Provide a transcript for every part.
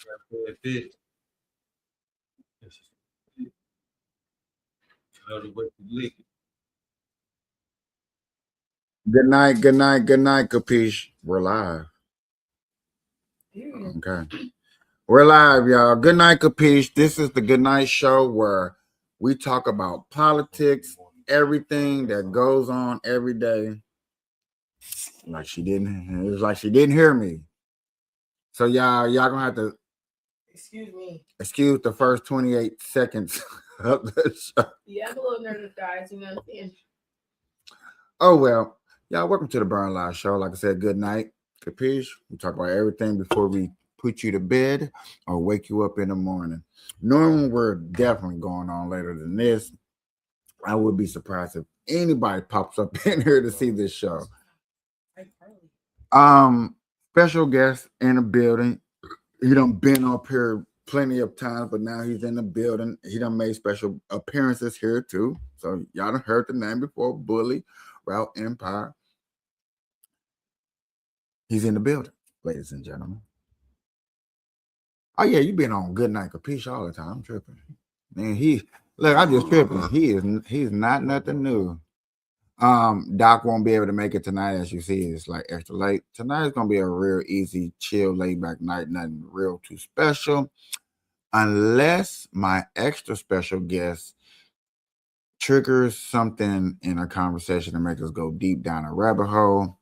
Good night, good night, good night, Capiche. We're live. Okay. We're live, y'all. Good night, Capiche. This is the Good Night Show where we talk about politics, everything that goes on every day. Like she didn't, it was like she didn't hear me. So y'all gonna have to excuse the first 28 seconds of the show. Yeah, I'm a little nervous, guys. You know. Oh well, y'all, welcome to the Burn Live Show. Like I said, good night, Capiche. We talk about everything before we put you to bed or wake you up in the morning. Normally, we're definitely going on later than this. I would be surprised if anybody pops up in here to see this show. Special guest in the building. He done been up here plenty of times, but now he's in the building. He done made special appearances here too. So y'all done heard the name before, Bully, Route Empire. He's in the building, ladies and gentlemen. Oh yeah, you been on Good Night Capiche all the time. I'm tripping. Man, I just tripping. He's not nothing new. Doc won't be able to make it tonight, as you see, it's like extra late. Tonight is gonna be a real easy, chill, laid back night, nothing real too special. Unless my extra special guest triggers something in a conversation to make us go deep down a rabbit hole.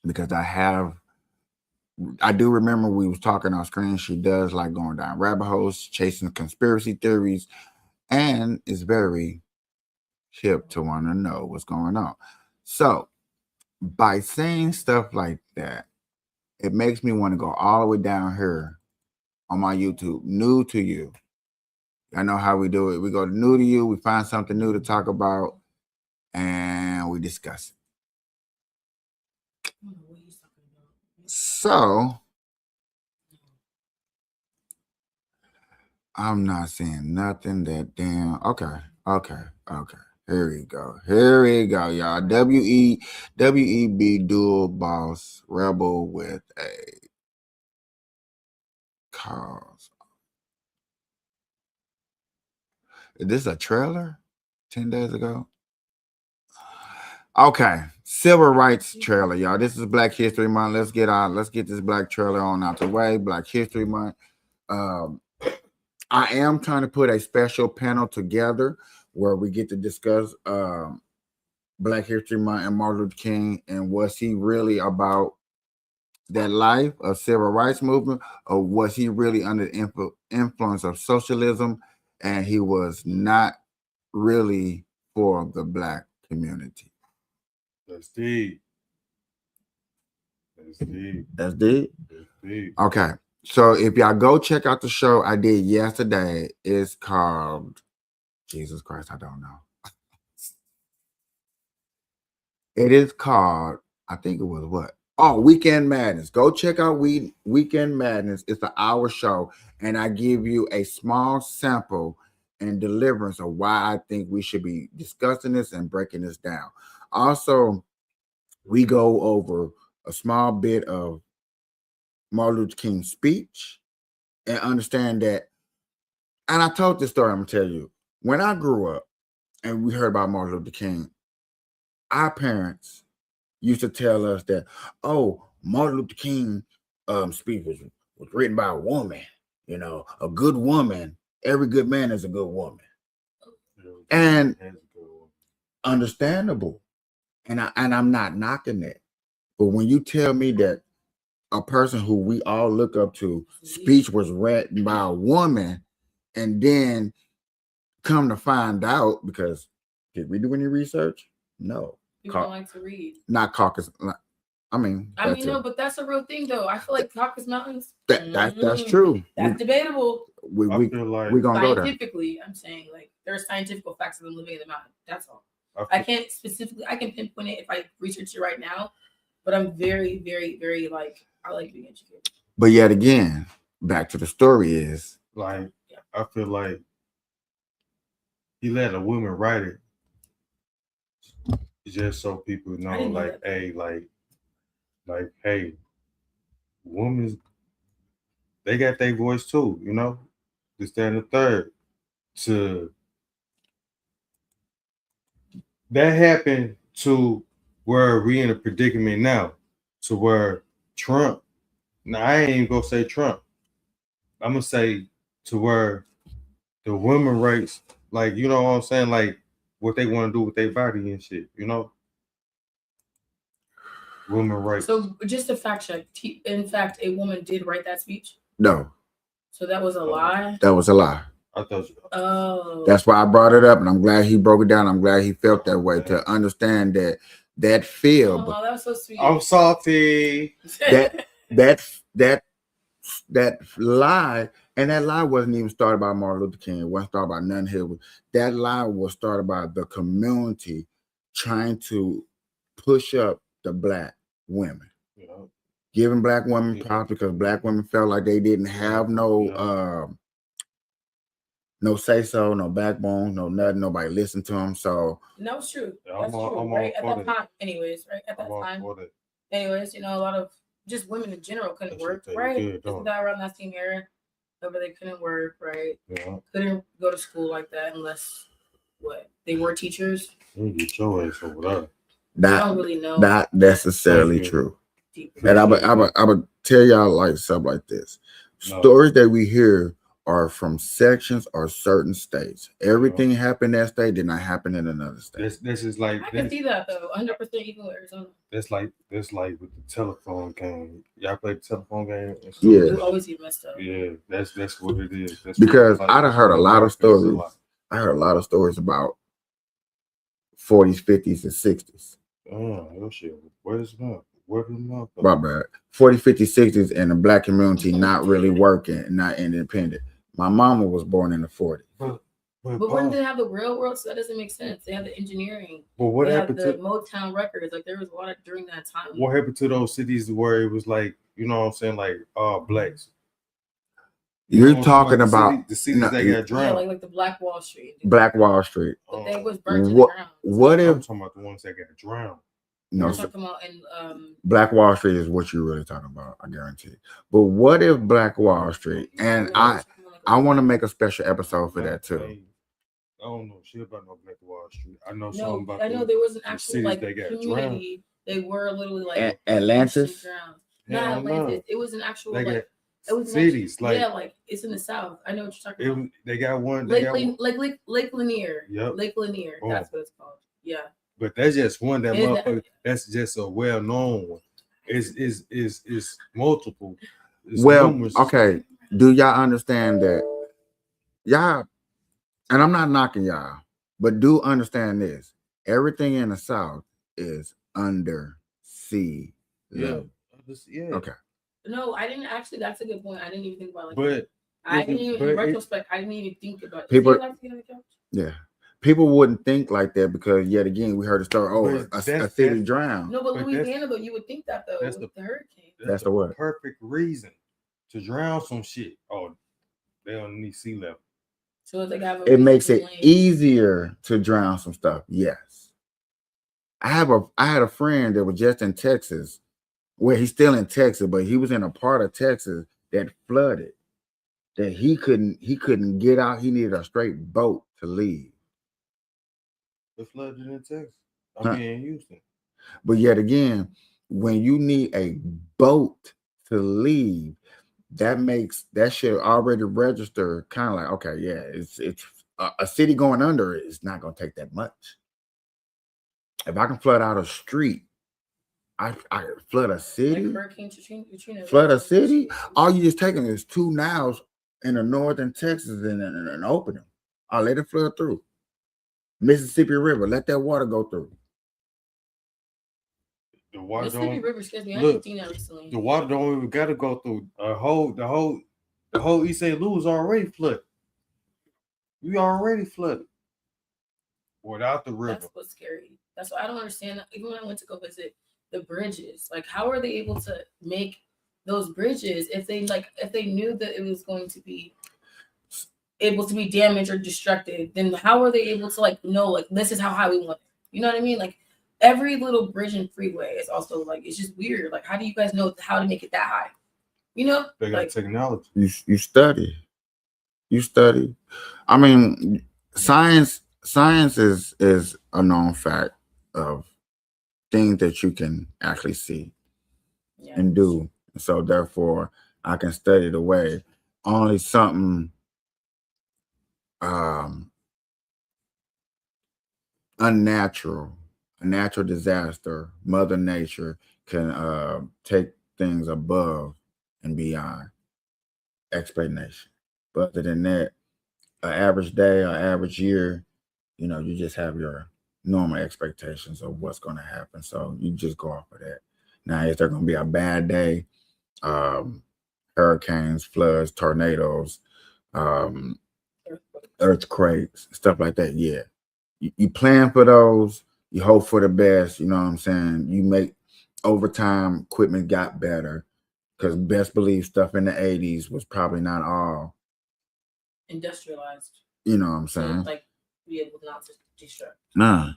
Because I do remember we was talking on screen. She does like going down rabbit holes, chasing conspiracy theories, and is very hip to want to know what's going on. So by saying stuff like that, it makes me want to go all the way down here on my YouTube, new to you. I know how we do it. We go to new to you, we find something new to talk about, and we discuss it. So I'm not saying nothing that damn. Okay. Here we go, y'all. WEB dual boss rebel with a cause. Is this a trailer? 10 days ago? Okay. Civil rights trailer, y'all. This is Black History Month. Let's get this black trailer on out the way. Black History Month. I am trying to put a special panel together where we get to discuss Black History Month and Martin Luther King and was he really about that life of civil rights movement, or was he really under the influence of socialism and he was not really for the black community? That's deep. That's deep? Okay. So if y'all go check out the show I did yesterday, it's called Jesus Christ, I don't know. It is called, I think it was what? Oh, Weekend Madness. Go check out Weekend Madness. It's an hour show, and I give you a small sample and deliverance of why I think we should be discussing this and breaking this down. Also, we go over a small bit of Martin Luther King's speech and understand that. And I told this story, I'm going to tell you. When I grew up and we heard about Martin Luther King, our parents used to tell us that, oh, Martin Luther King speech was written by a woman, a good woman. Every good man is a good woman. And understandable. And I'm not knocking it. But when you tell me that a person who we all look up to, speech was written by a woman, and then come to find out, because did we do any research? No. People don't like to read. Not Caucasus. I mean, no, but that's a real thing, though. I feel like Caucasus Mountains. That's true. That's debatable. I feel like we're gonna go there. Scientifically, I'm saying like there are scientific facts of them living in the mountain. That's all. I can't specifically. I can pinpoint it if I research it right now, but I'm very, very, very like I like being educated. But yet again, back to the story is like I feel like he let a woman write it just so people know, like, hey, like, hey, women's they got their voice too, you know. This, that, and the third. To that happened to where we in a predicament now, to where Trump. Now I ain't even gonna say Trump. I'm gonna say to where the women rights, like you know what I'm saying, like what they want to do with their body and shit, you know. Women rights. So just a fact check. In fact, a woman did write that speech. No, So that was a lie. that was a lie. I thought. Oh. That's why I brought it up, and I'm glad he broke it down. I'm glad he felt that way to understand that feel. Oh, that was so sweet. I'm salty. that lie, and that lie wasn't even started by Martin Luther King. It wasn't started by none here. That lie was started by the community trying to push up the black women, giving black women props because black women felt like they didn't have no say so, no backbone, no nothing. Nobody listened to them. So that was true. That's true. Right at that time, anyways. Right at that time. Anyways, you know, a lot of just women in general couldn't work, right? Isn't that around that same era? But they couldn't work, right? Yeah. Couldn't go to school like that unless they were teachers. You get your ass over that. I don't really know. Not necessarily true. And I would tell y'all like something like this. Stories that we hear are from sections or certain states. Everything happened in that state did not happen in another state. This is like I can see that though, 100% even with Arizona. That's like with the telephone game. Y'all play the telephone game? Yeah. You always get messed up. Yeah, that's what it is. That's because I done heard a lot of stories. I heard a lot of stories about 40s, 50s, and 60s. Oh shit. Where's my? My bad. 40, 50, 60s and the black community not really working, not independent. My mama was born in the 40s. But when they have the railroad, so that doesn't make sense. They have the engineering. But what happened to Motown records? Like there was a lot of during that time. What happened to those cities where it was like, you know what I'm saying, like blacks? You're talking about the cities that got drowned. Yeah, like the Black Wall Street. Black Wall Street. But they was burnt to the ground. What if I'm talking about the ones that got drowned? No, I'm talking about in Black Wall Street is what you're really talking about, I guarantee. But what if Black Wall Street, and I want to make a special episode for that too. I don't know shit about no Black Wall Street. I know something about. I know there was an actual like community. They were literally like Atlantis. Not Atlantis. It was an actual like it was cities like like it's in the south. I know what you're talking about. They got one. Lake Lanier. Yep. Lake Lanier. That's what it's called. Yeah. But that's just one that's just a well-known one. It's multiple. It's numerous. Okay. Do y'all understand that? Y'all, and I'm not knocking y'all, but do understand this. Everything in the South is under sea level. Yeah. Okay. No, I didn't actually. That's a good point. I didn't even think about it. In retrospect, I didn't even think about people. It. Yeah. People wouldn't think like that because yet again we heard the story. Oh, a city drowned. No, but Louisiana though, you would think that though with the hurricane. That's the what? Perfect reason to drown some shit. Oh, they don't need sea level. So they have it makes it easier to drown some stuff. Yes. I had a friend that was just in Texas. Well, he's still in Texas, but he was in a part of Texas that flooded. That he couldn't get out. He needed a straight boat to leave. It flooded in Texas. I mean in Houston. But yet again, when you need a boat to leave, that should already register kind of like, okay, yeah, it's a city going under it. It's not going to take that much. If I can flood out a street, I flood a city. Like Hurricane Katrina, flood a city. All you just taking is 2 Niles in the northern Texas and open them. I'll let it flood through. Mississippi River, let that water go through. The water Mississippi River scares me. I haven't seen that recently. The water don't even gotta go through the whole East St. Louis already flooded. We already flooded without the river. That's what's scary. That's why I don't understand. Even when I went to go visit the bridges, like how are they able to make those bridges if they knew that it was going to be able to be damaged or destructed? Then how are they able to know this is how high we want it? You know what I mean? Like every little bridge and freeway is also it's just weird. Like how do you guys know how to make it that high? You know, They got like technology. You study. You study. I mean, science is a known fact of things that you can actually see yeah, and do. So therefore, I can study the way only something um unnatural, a natural disaster, Mother Nature can take things above and beyond explanation. But other than that, an average day or average year, you just have your normal expectations of what's going to happen. So you just go off of that. Now, is there going to be a bad day? Hurricanes, floods, tornadoes, um, earthquakes, stuff like that. Yeah. You plan for those, you hope for the best, you know what I'm saying? You make over time equipment got better because best believe stuff in the 80s was probably not all, industrialized. you know what I'm So saying? like be able not to destruct. Nah.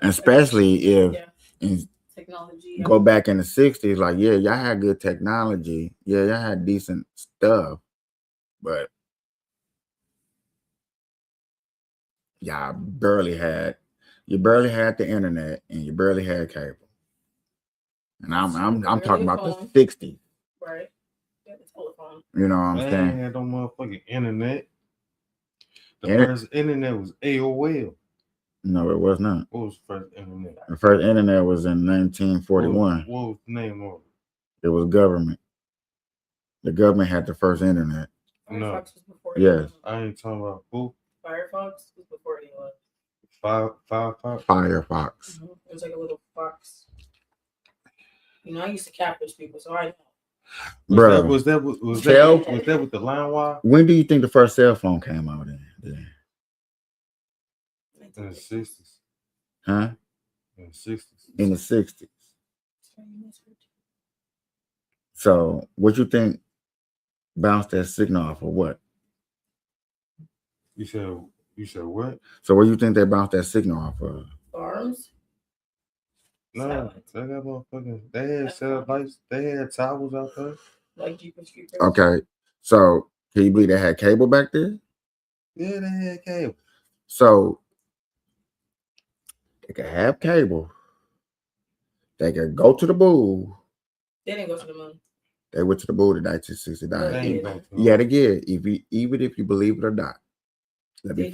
And especially if in, technology. go back in the 60s, like, yeah, y'all had good technology. Yeah, y'all had decent stuff, but y'all you barely had the internet and you barely had cable. And I'm talking about the 60s. Right. Yeah, the telephone. You know what I'm saying? Ain't had no motherfucking internet. The first internet was AOL. No, it was not. What was the first internet? The first internet was in 1941. What was the name of it? It was government. The government had the first internet. Firefox was before. Yes. I ain't talking about who. Firefox was before anyone. Firefox. Firefox. Mm-hmm. It was like a little fox. I used to catfish people, so I know. Bro, was that with the line wire? When do you think the first cell phone came out in? In the 60s. Huh? In the 60s. In the 60s. So what you think bounced that signal off of what? You said what? So what do you think they bounced that signal off of? Farms? No, they got motherfucking. They had satellites. They had towers out there. Like Jeepers Creepers. Okay, so can you believe they had cable back there? Yeah, they had cable. So they could have cable. They could go to the moon. They didn't go to the moon. They went to the moon in 1969. No, Yeah, they did. Even if you believe it or not. Let me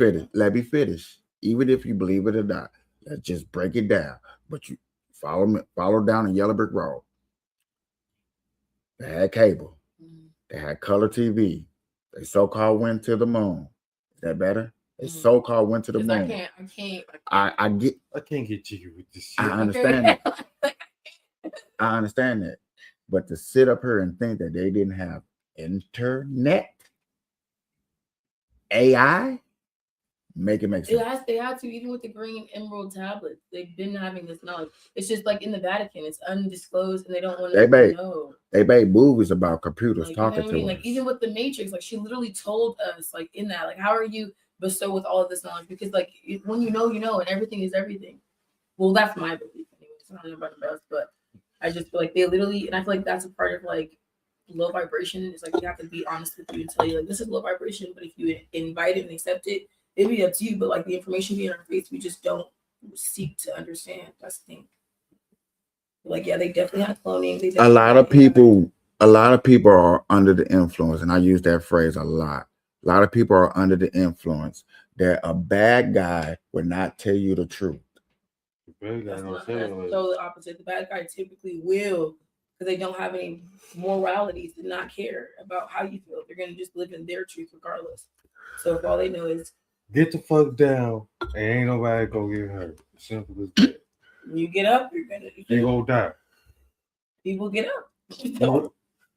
finish. Even if you believe it or not, let's just break it down. But you follow down the yellow brick road. They had cable. Mm-hmm. They had color TV. They so-called went to the moon. Is that better? They so-called went to the moon. I can't get jiggy with this shit. I understand that. I understand that. But to sit up here and think that they didn't have internet, AI, make sense. They had to, even with the green emerald tablets. They've been having this knowledge. It's just like in the Vatican, it's undisclosed, and they don't want to know. They made movies about computers talking to us. Like even with the Matrix, like she literally told us, like in that, like how are you bestowed with all of this knowledge? Because like when you know, and everything is everything. Well, that's my belief, anyways. I don't know about the rest, but I just feel like they literally, and I feel like that's a part of like low vibration. It's like you have to be honest with you and tell you like this is low vibration, but if you invite it and accept it, it'd be up to you. But like the information being in our face, we just don't seek to understand. That's the thing. Like they definitely have cloning. A lot of people are under the influence, and I use that phrase a lot. A lot of people are under the influence that a bad guy would not tell you the truth. That's totally opposite. The bad guy typically will, because they don't have any morality to not care about how you feel. They're gonna just live in their truth regardless. So if all they know is get the fuck down and ain't nobody gonna get hurt. Simple as that. You get up, you're gonna die. People get up.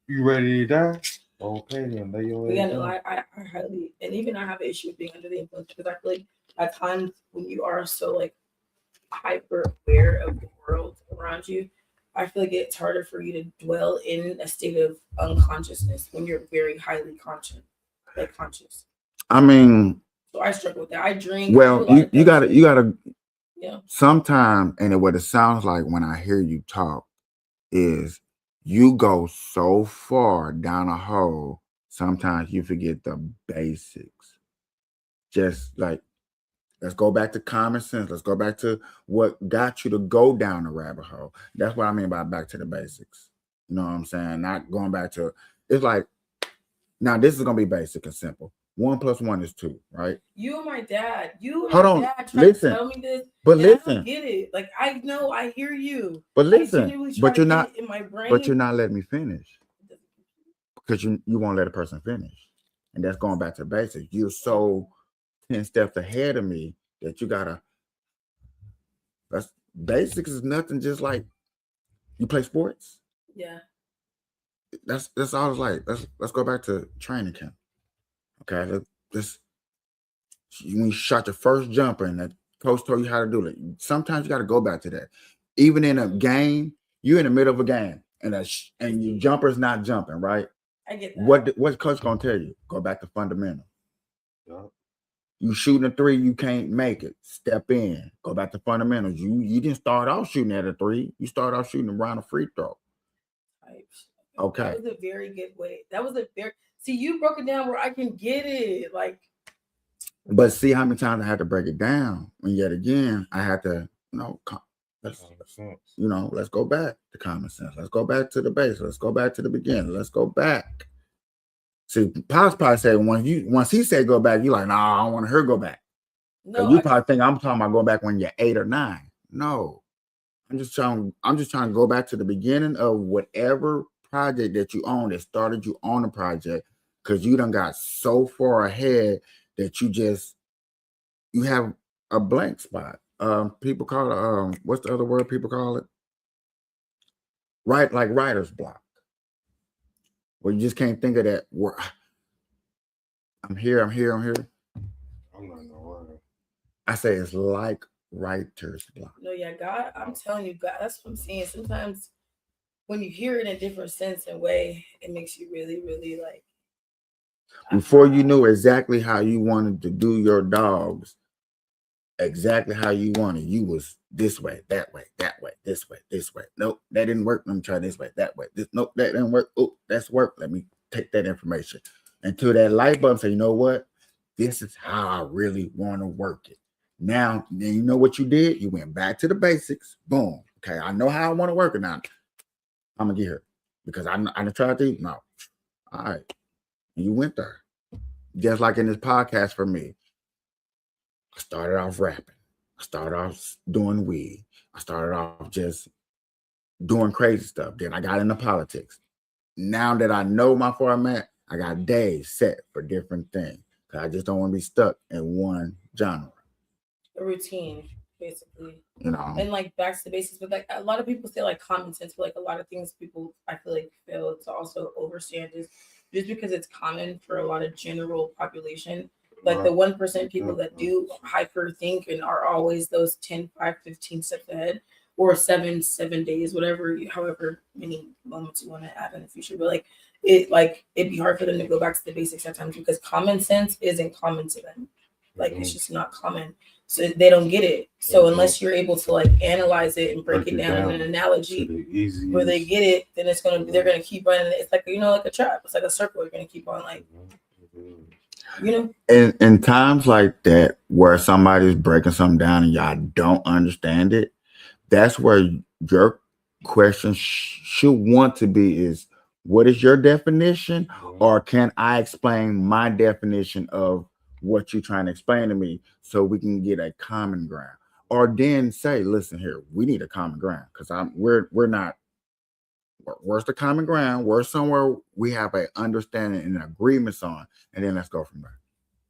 You ready to die? Okay, then lay your ass down. I highly, and even I have an issue with being under the influence because I feel like at times when you are so like hyper aware of the world around you, I feel like it's harder for you to dwell in a state of unconsciousness when you're very highly conscious. I mean, so I struggle with that. I drink. Well, you gotta sometime, and what it sounds like when I hear you talk is you go so far down a hole, sometimes you forget the basics. Just like, let's go back to common sense. Let's go back to what got you to go down the rabbit hole. That's what I mean by back to the basics. You know what I'm saying? Not going back to, it's like, now this is gonna be basic and simple. 1 + 1 is 2, right? You and my dad. You and Hold my on, dad tried listen. to tell me this, But and I don't listen, get it. Like I know, I hear you. but I listen, genuinely try but to you're get not, it in my brain. but you're not letting me finish because you won't let a person finish, and that's going back to basics. You're so 10 steps ahead of me that you gotta. That's basics is nothing. Just like you play sports. Yeah. That's all it's like. Let's go back to training camp. Okay, let's when you shot your first jumper and that coach told you how to do it. Sometimes you got to go back to that. Even in a game, you're in the middle of a game and your jumper's not jumping, right? I get that. What's coach gonna tell you? Go back to fundamental. Yeah. You shooting a 3, you can't make it. Step in. Go back to fundamentals. You didn't start off shooting at a 3. You started off shooting around a free throw. Okay. That was a very good way. That was a very see. You broke it down where I can get it. Like, but see how many times I had to break it down, and yet again I had to, let's go back to common sense. Let's go back to the base. Let's go back to the beginning. Let's go back. See, Pops probably said once he said go back, you're like, nah, I don't want to hear go back. No, you probably think I'm talking about going back when you're 8 or 9. No, I'm just trying to go back to the beginning of whatever project that you own that started you on the project, because you done got so far ahead that you have a blank spot. People call it what's the other word people call it? Right, like writer's block. Where you just can't think of that word. I'm here. I'm not gonna lie. I say it's like writer's block. No, yeah, God, I'm telling you, God, that's what I'm saying. Sometimes when you hear it in a different sense and way, it makes you really, really like. Before you knew exactly how you wanted to do your dogs, exactly how you wanted, you was this way, that way, this way, this way. Nope, that didn't work. Let me try this way, that way. Nope, that didn't work. Oh, that's work. Let me take that information. Until that light bulb say, you know what? This is how I really want to work it. Now, then you know what you did? You went back to the basics. Boom. Okay, I know how I want to work it now. I'm gonna get here because I tried to. No, all right. And you went there. Just like in this podcast for me. I started off rapping. I started off doing weed. I started off just doing crazy stuff. Then I got into politics. Now that I know my format, I got days set for different things. Cause I just don't want to be stuck in one genre. A routine, basically. And like back to the basics, but like a lot of people say like common sense, but like a lot of things people I feel like fail to also understand is just because it's common for a lot of general population. Like the 1% people that do hyper think and are always those 10, 5, 15 steps ahead, or 7 days, whatever, however many moments you want to add in the future. But like it'd be hard for them to go back to the basics at times because common sense isn't common to them. Like it's just not common. So they don't get it. So unless you're able to like analyze it and break it down in an analogy where they get it, then they're gonna keep running. It's like like a trap. It's like a circle. You're gonna keep on like In times like that where somebody's breaking something down and y'all don't understand it, that's where your question should want to be is, what is your definition? Or can I explain my definition of what you're trying to explain to me so we can get a common ground? Or then say, listen here, we need a common ground because we're not. Where's the common ground? Where's somewhere we have an understanding and agreements on, and then let's go from there.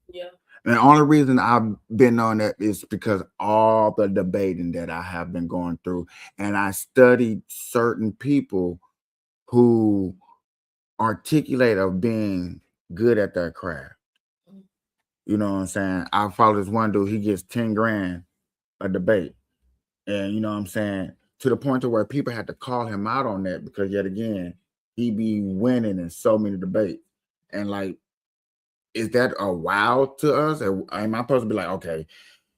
Yeah. And the only reason I've been on that is because all the debating that I have been going through, and I studied certain people who articulate of being good at their craft. You know what I'm saying? I follow this one dude, he gets 10 grand a debate. And you know what I'm saying? To the point to where people had to call him out on that because yet again, he be winning in so many debates. And like, is that a wow to us? Or am I supposed to be like, okay,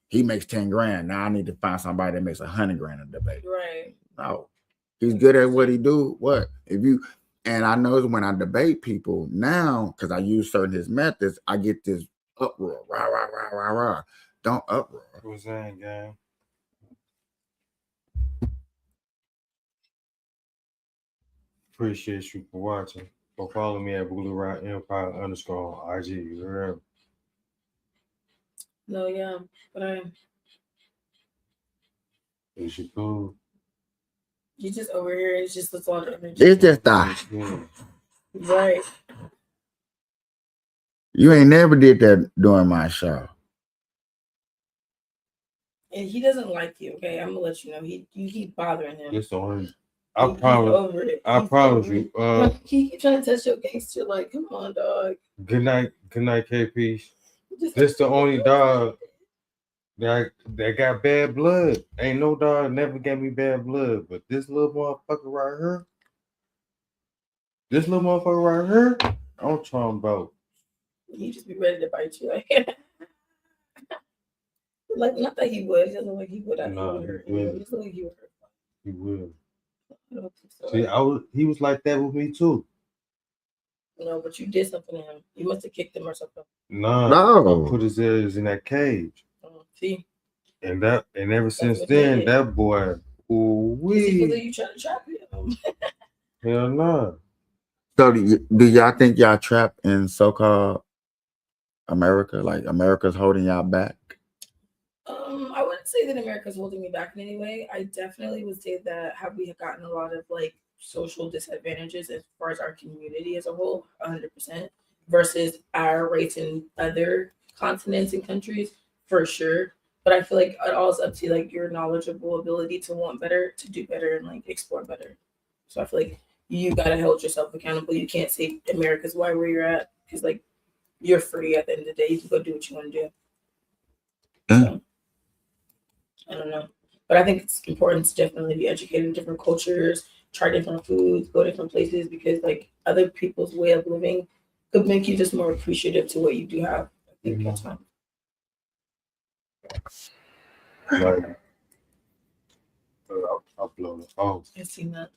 he makes 10 grand. Now I need to find somebody that makes 100 grand a debate. Right. No. He's good at what he do. What if you? And I know when I debate people now, because I use certain his methods, I get this uproar, rah rah rah rah rah. Don't uproar. What's that, gang? Appreciate you for watching. Go follow me at Blue Rock Empire _ on IG. You heard me? No, yeah, but Is you cool? you just over here. It's just a lot of energy. It's just Right. you ain't never did that during my show. And he doesn't like you. Okay, I'm gonna let you know. You keep bothering him. It's on. He's over it. I He's promise over you. it. He keep trying to test your gangster. Like, come on, dog. Good night, kapeash. This the only dog that got bad blood. Ain't no dog never gave me bad blood, but this little motherfucker right here, I'm talking about. He just be ready to bite you. Like not that he would. He doesn't look like he would. No, he doesn't look like he would. He will. I don't think so. See, he was like that with me too. No, but you did something to him. You must have kicked him or something. No. I put his ass in that cage. See? And ever since then, that boy, you trying to trap him. Hell no. So do y'all think y'all trapped in so-called America? Like America's holding y'all back? I wouldn't say that America's holding me back in any way. I definitely would say that we have gotten a lot of like social disadvantages as far as our community as a whole, 100%, versus our race in other continents and countries, for sure. But I feel like it all is up to like your knowledgeable ability to want better, to do better, and like explore better. So I feel like you gotta hold yourself accountable. You can't say America's why where you're at, because like you're free at the end of the day. You can go do what you want to do. So, I don't know, but I think it's important to definitely be educated in different cultures, try different foods, go different places, because like other people's way of living could make you just more appreciative to what you do have. I think that's fine. Like, I'll blow the phone. I've seen that.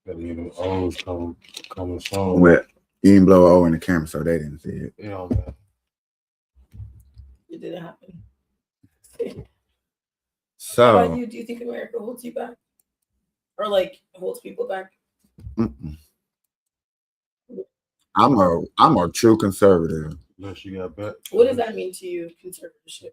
That even O's coming soon. Well, you didn't blow O in the camera, so they didn't see it. Yeah, man. It didn't happen. So, how about you? Do you think America holds you back, or like holds people back? I'm a true conservative. Unless you got back. What does that mean to you, conservatorship?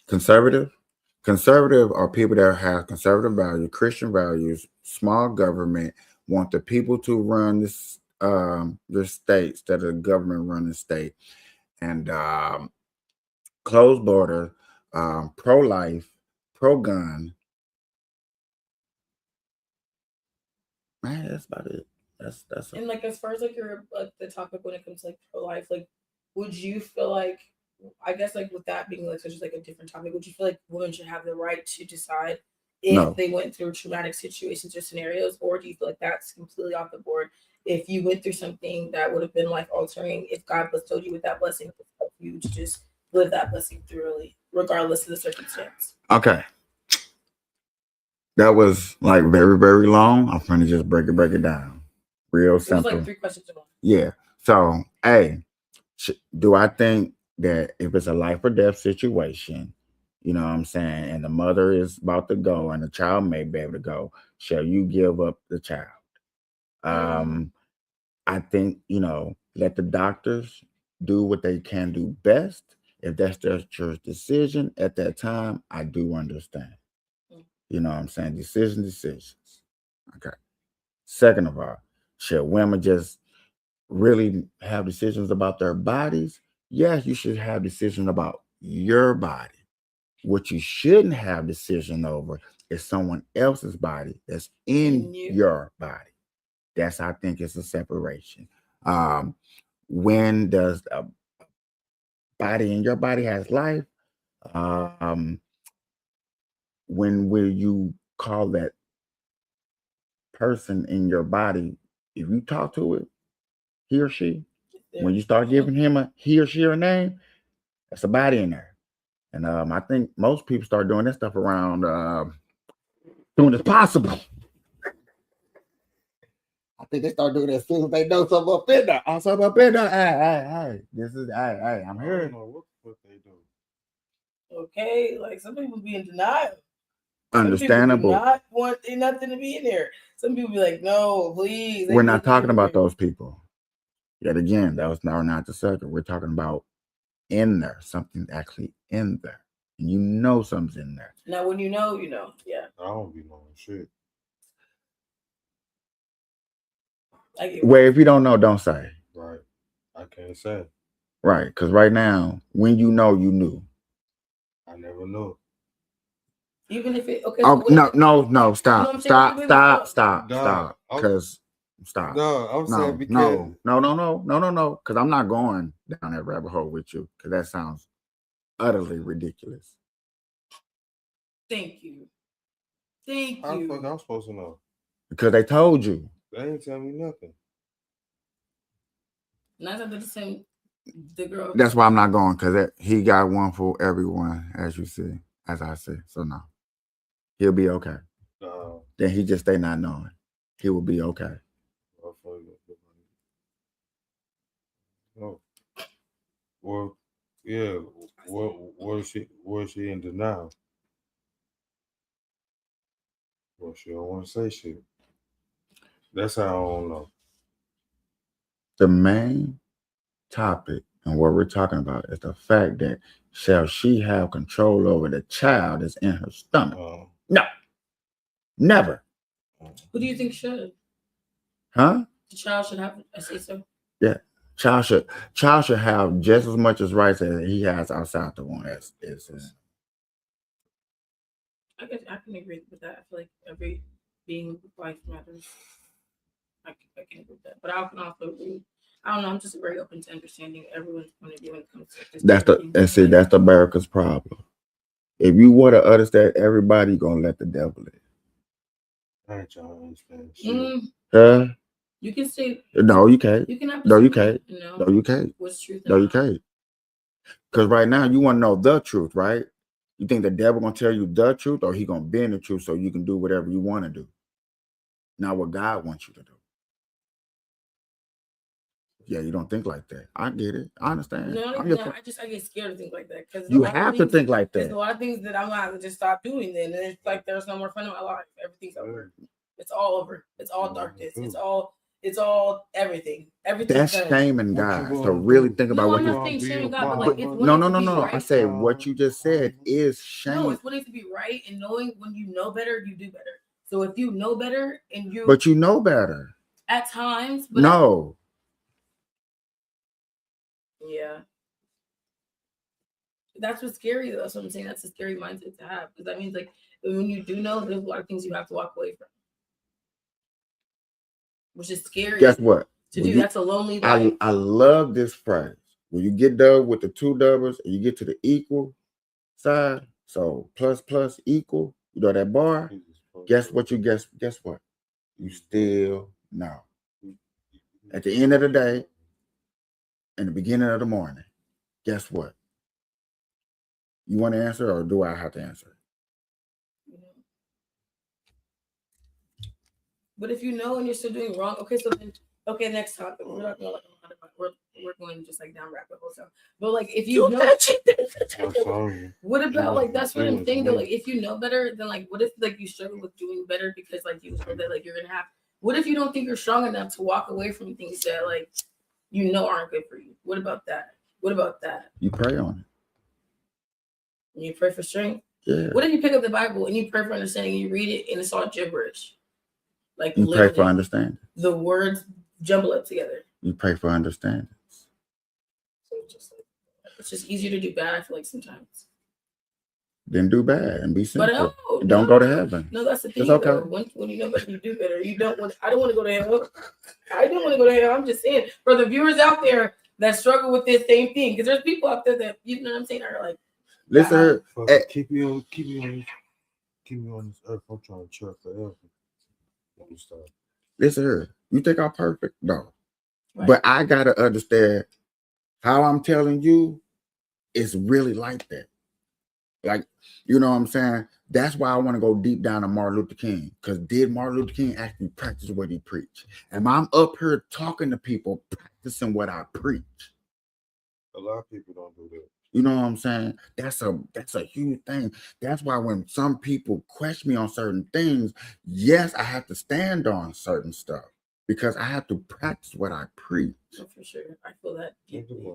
Conservative are people that have conservative values, Christian values, small government, want the people to run this the states, that the government run the state, and closed border, pro-life, pro-gun. Man, that's about it. That's And like as far as like your like the topic when it comes to like pro-life, like would you feel like, I guess like with that being like such as like a different topic, would you feel like women should have the right to decide if they went through traumatic situations or scenarios, or do you feel like that's completely off the board? If you went through something that would have been life altering, if God bestowed you with that blessing, it would help you to just live that blessing thoroughly, regardless of the circumstance. Okay. That was like very, very long. I'm trying to just break it down. Real simple. It was like 3 questions in one. Yeah. So, hey, do I think that if it's a life or death situation, you know what I'm saying, and the mother is about to go and the child may be able to go, shall you give up the child? I think, let the doctors do what they can do best. If that's their church decision at that time, I do understand. You know what I'm saying? Decisions. Okay. Second of all, should women just really have decisions about their bodies? Yes, you should have decisions about your body. What you shouldn't have decision over is someone else's body that's in your body. That's, I think, it's a separation. When does a body in your body has life? When will you call that person in your body, if you talk to it, he or she, when you start giving him he or she a name, that's a body in there. And I think most people start doing this stuff around soon as possible. I think they start doing it as soon as they know something up in there. Oh, something up in there. Hey. This is hey, I'm I here. don't know what they do. Okay, like some people be in denial. Understandable. Some people do not want nothing to be in there. Some people be like, no, please. We're not talking about those people. Yet again, that was not the subject. We're talking about in there, something actually in there. And you know something's in there. Now, when you know, yeah. I don't be knowing shit. Well, if you don't know, don't say. Right. I can't say. Right, because right now, when you know, you knew. I never knew. Even if it okay. Oh, So no, stop. Dog, Because stop. No, I'm saying because No. Because I'm not going down that rabbit hole with you. Because that sounds utterly ridiculous. Thank you. How the fuck I'm supposed to know? Because they told you. They ain't tell me nothing. Not that the same. The girl. That's why I'm not going, because he got one for everyone, as you see, as I see. So no, he'll be okay. Then he just stay not knowing. He will be okay. Oh, well, yeah. Was she in denial? Well, she don't want to say shit. That's how I don't know. The main topic and what we're talking about is the fact that shall she have control over the child that's in her stomach? No, never. Who do you think should? Huh? The child should have a say so. Yeah, child should have just as much as rights as he has outside the womb. I guess I can agree with that. I feel like every being life matters. I can agree with that, but I can also agree. I don't know. I'm just very open to understanding everyone's point of view when it comes to this. That's the America's problem. If you want to understand everybody, gonna let the devil in. I ain't trying to understand shit. Huh? You can say no. You can't. You can have no. You can't. No, you can't. What's truth? No, you can't. Because right now you want to know the truth, right? You think the devil gonna tell you the truth, or he gonna bend the truth so you can do whatever you want to do? Not what God wants you to do. Yeah, you don't think like that. I get it. I understand. No, I get scared to think like that because you have to think like that. There's a lot of things that I'm not gonna just stop doing. Then and it's like there's no more fun in my life. Everything's over. It's all over. It's all darkness. It's all everything. Everything. That's shaming God. So really think about what you're shaming God, but like it's no. I said what you just said is shame. No, it's wanting to be right and knowing when you know better, you do better. So if you know better and you But you know better. At times, but no. Yeah. That's what's scary, though. That's what I'm saying. That's a scary mindset to have. Because that means, like, when you do know, there's a lot of things you have to walk away from. Which is scary. Guess what? That's a lonely life. I love this phrase. When you get done with the two doubles and you get to the equal side, so plus equal, you know that bar, guess what? Guess what? You still know. At the end of the day, in the beginning of the morning, guess what? You want to answer, or do I have to answer? But if you know and you're still doing wrong, next topic. We're not going we're going just like down rabbit hole. But like if you know, what about like that's what I'm saying though. Like if you know better, then like what if like you struggle with doing better because like you know that like you're gonna have. What if you don't think you're strong enough to walk away from things that like you know aren't good for you? What about that? You pray on it. And you pray for strength. Yeah. What if you pick up the Bible and you pray for understanding and you read it and it's all gibberish? Like you pray for understanding. The words jumble up together. You pray for understanding. So it's just easier to do bad, I feel like sometimes. Then do bad and be simple. But don't go to heaven. No, that's the thing. It's okay. Though. When you know better, you do better. I don't want to go to hell. I don't want to go to hell. I'm just saying for the viewers out there that struggle with this same thing, because there's people out there that you know what I'm saying are like. Listen, keep me on this earth. I'm trying to chirp forever. Listen here. You think I'm perfect? No. Right. But I gotta understand how I'm telling you it's really like that. Like, you know what I'm saying? That's why I want to go deep down to Martin Luther King. Because did Martin Luther King actually practice what he preached? And I'm up here talking to people, practicing what I preach. A lot of people don't do that. You know what I'm saying? That's a huge thing. That's why when some people question me on certain things, yes, I have to stand on certain stuff because I have to practice what I preach. No, for sure. I feel that deeply. Yeah.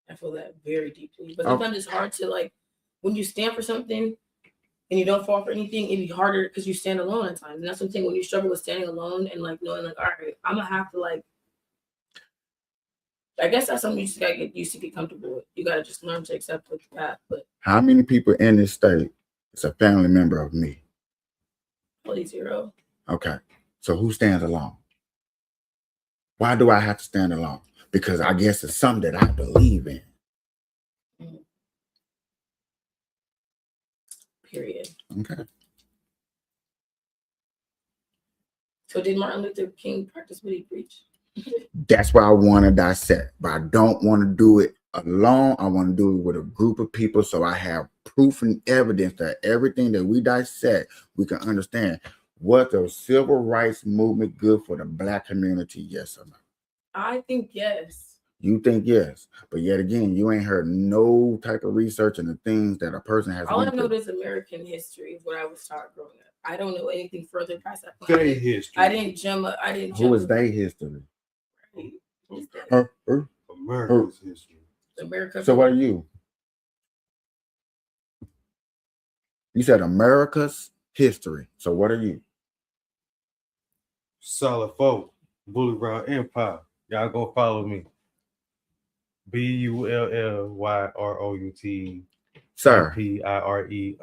I feel that very deeply. But Oh. sometimes it's hard to like when you stand for something and you don't fall for anything, it'd be harder because you stand alone at times. And that's something when you struggle with standing alone and like knowing like, all right, I'm gonna have to like I guess that's something you just gotta get used to, get comfortable with. You gotta just learn to accept the path. But How many people in this state is a family member of me? probably 0. Okay. So who stands alone? Why do I have to stand alone? Because I guess it's something that I believe in. Period. Okay. So did Martin Luther King practice what he preached? That's why I want to dissect, but I don't want to do it alone. I want to do it with a group of people so I have proof and evidence that everything that we dissect, we can understand. Was the civil rights movement good for the Black community? Yes or no? I think yes. You think yes, but yet again, you ain't heard no type of research and the things that a person has. All I know is American history is what I was taught growing up. I don't know anything further past that point. They history. I didn't jump up. Who is they history? America's history. America. So what are you? You said America's history. So what are you? Solid folk. Bully Brown Empire. Y'all go follow me. BULLYROUT Sir. PIRE _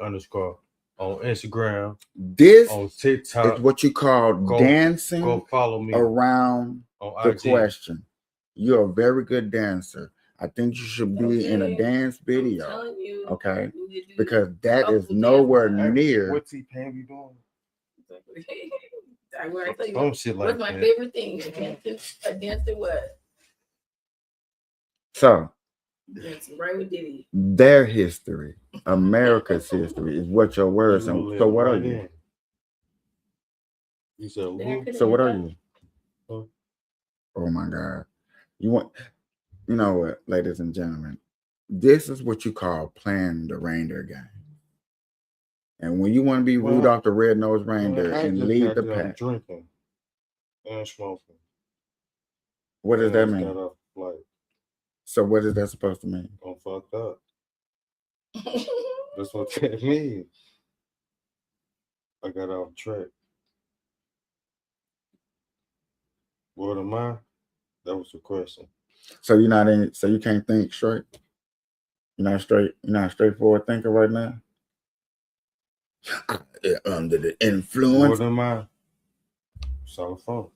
on Instagram. This on TikTok. is what you call dancing go follow me around on the IG. question. You're a very good dancer. I think you should be in a dance video. I'm telling you, okay? Because that is nowhere near. What's he paying you doing? Some shit what's like my that. favorite thing? A dancer what? So Dancing right with Diddy. Their history, America's history, is what your words. And so what are you? You said who? So what are you? Oh my God. You know what, ladies and gentlemen, this is what you call playing the reindeer game. And when you want to be Rudolph the Red-Nosed Reindeer and lead the pack. Drinking and smoking. What does that mean? So what is that supposed to mean? I'm fucked up. That's what that means. I got off track. What am I? That was the question. So you're not in. So you can't think straight. You're not straight. You're not a straightforward thinker right now. Under the influence. What am I? Solid phone.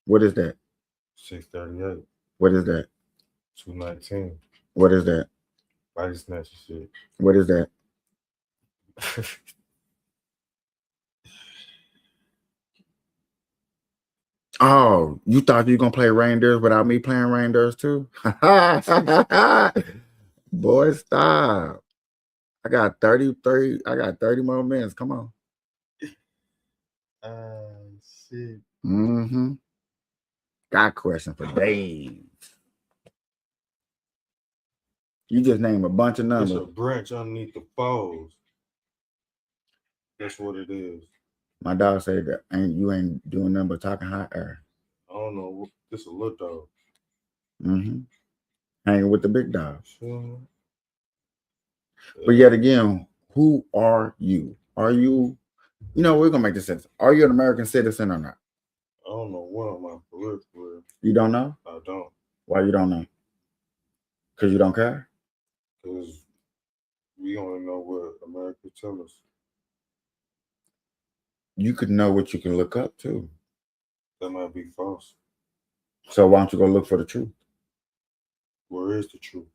What is that? 638. What is that? 219. What is that? Body snatcher shit. What is that? Oh, you thought you were gonna play reindeers without me playing reindeers too? Boy, stop. I got 33. I got 30 more minutes. Come on. Shit. Mm-hmm. Got a question for Dave. You just named a bunch of numbers. It's a branch underneath the falls. That's what it is. My dog said that you ain't doing nothing but talking hot air. I don't know. This a little dog. Mm-hmm. Hanging with the big dogs. Sure. But yet again, who are you? Are you, we're gonna make this sense. Are you an American citizen or not? I don't know what am I for real. You don't know? I don't. Why you don't know? Because you don't care? Because we only know what America tells us. You could know what you can look up to. That might be false. So why don't you go look for the truth? Where is the truth?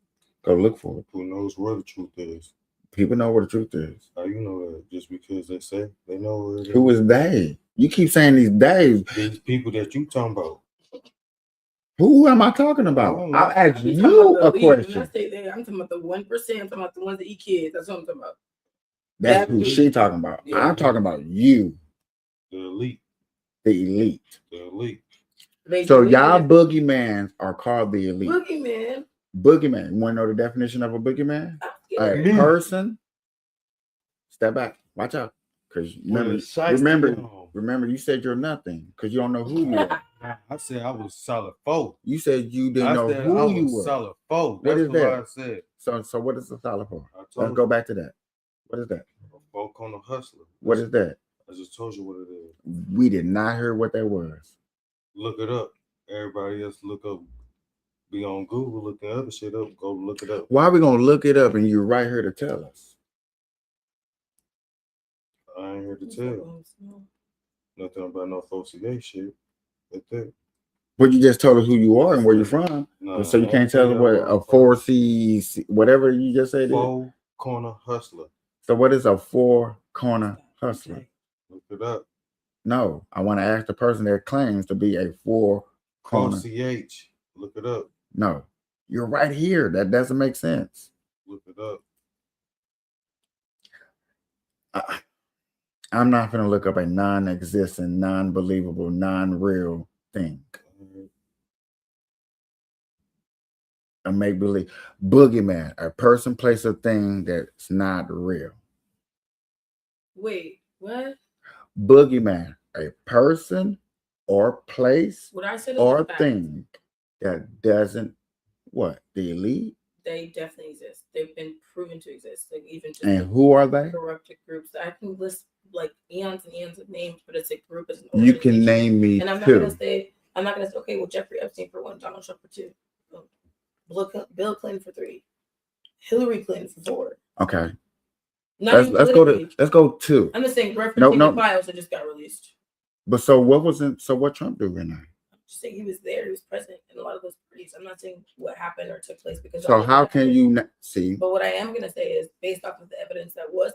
Go look for it. Who knows where the truth is? People know where the truth is. How you know that? Just because they say they know where it is? Who is they? You keep saying these days. These people that you talking about. Who am I talking about? don't know. I'll ask You talking you about a the elite. When I question. say that, I'm talking about the 1%. I'm talking about the ones that eat kids. That's what I'm talking about. That's That who dude. she talking about. Yeah. I'm talking about you, The elite. the elite. The elite. They So do y'all eat boogeymans are called the elite. boogeyman. Boogeyman. You want to know the definition of a boogeyman? I'm A scared. Me. person. Step back. Watch out. Because remember, you said you're nothing because you don't know who you are. I said I was solid four. You said you didn't I know said who I you was were. solid four. What That's is what that? I said. So what is the solid for? I told Let's you. go back to that. What is that? A four-corner hustler. What is that? I just told you what it is. We did not hear what that was. Look it up. Everybody else look up. Be on Google looking other shit up. Go look it up. Why are we gonna look it up and you're right here to tell us? I ain't here to tell nothing about no folksy gay shit. That's it. But you just told us who you are and where you're from. No, So you can't tell us what a 4C, whatever you just said. Four-corner hustler. So what is a four-corner hustler? Look it up. No, I want to ask the person that claims to be a four-corner. OCH. Look it up. No, you're right here. That doesn't make sense. Look it up. I'm not going to look up a non-existent, non-believable, non-real thing. A make-believe. Boogeyman, a person, place, or thing that's not real. Wait, what? Boogeyman, a person or place What I said is or a fact. thing that doesn't, what? The elite? They definitely exist. They've been proven to exist. Like even just And who are they? corrupted groups. I can list like eons and eons of names, but it's a group. It's an You can organization. name me And I'm not two. gonna say. Okay, well, Jeffrey Epstein for one, Donald Trump for two, Bill Clinton for three, Hillary Clinton for four. Okay. Not Let's go two. I'm just saying referencing No. the files that just got released. But so what Trump do right now? I'm just saying he was there. He was present in a lot of those parties. I'm not saying what happened or took place because. So how can you not see? But what I am gonna say is based off of the evidence that was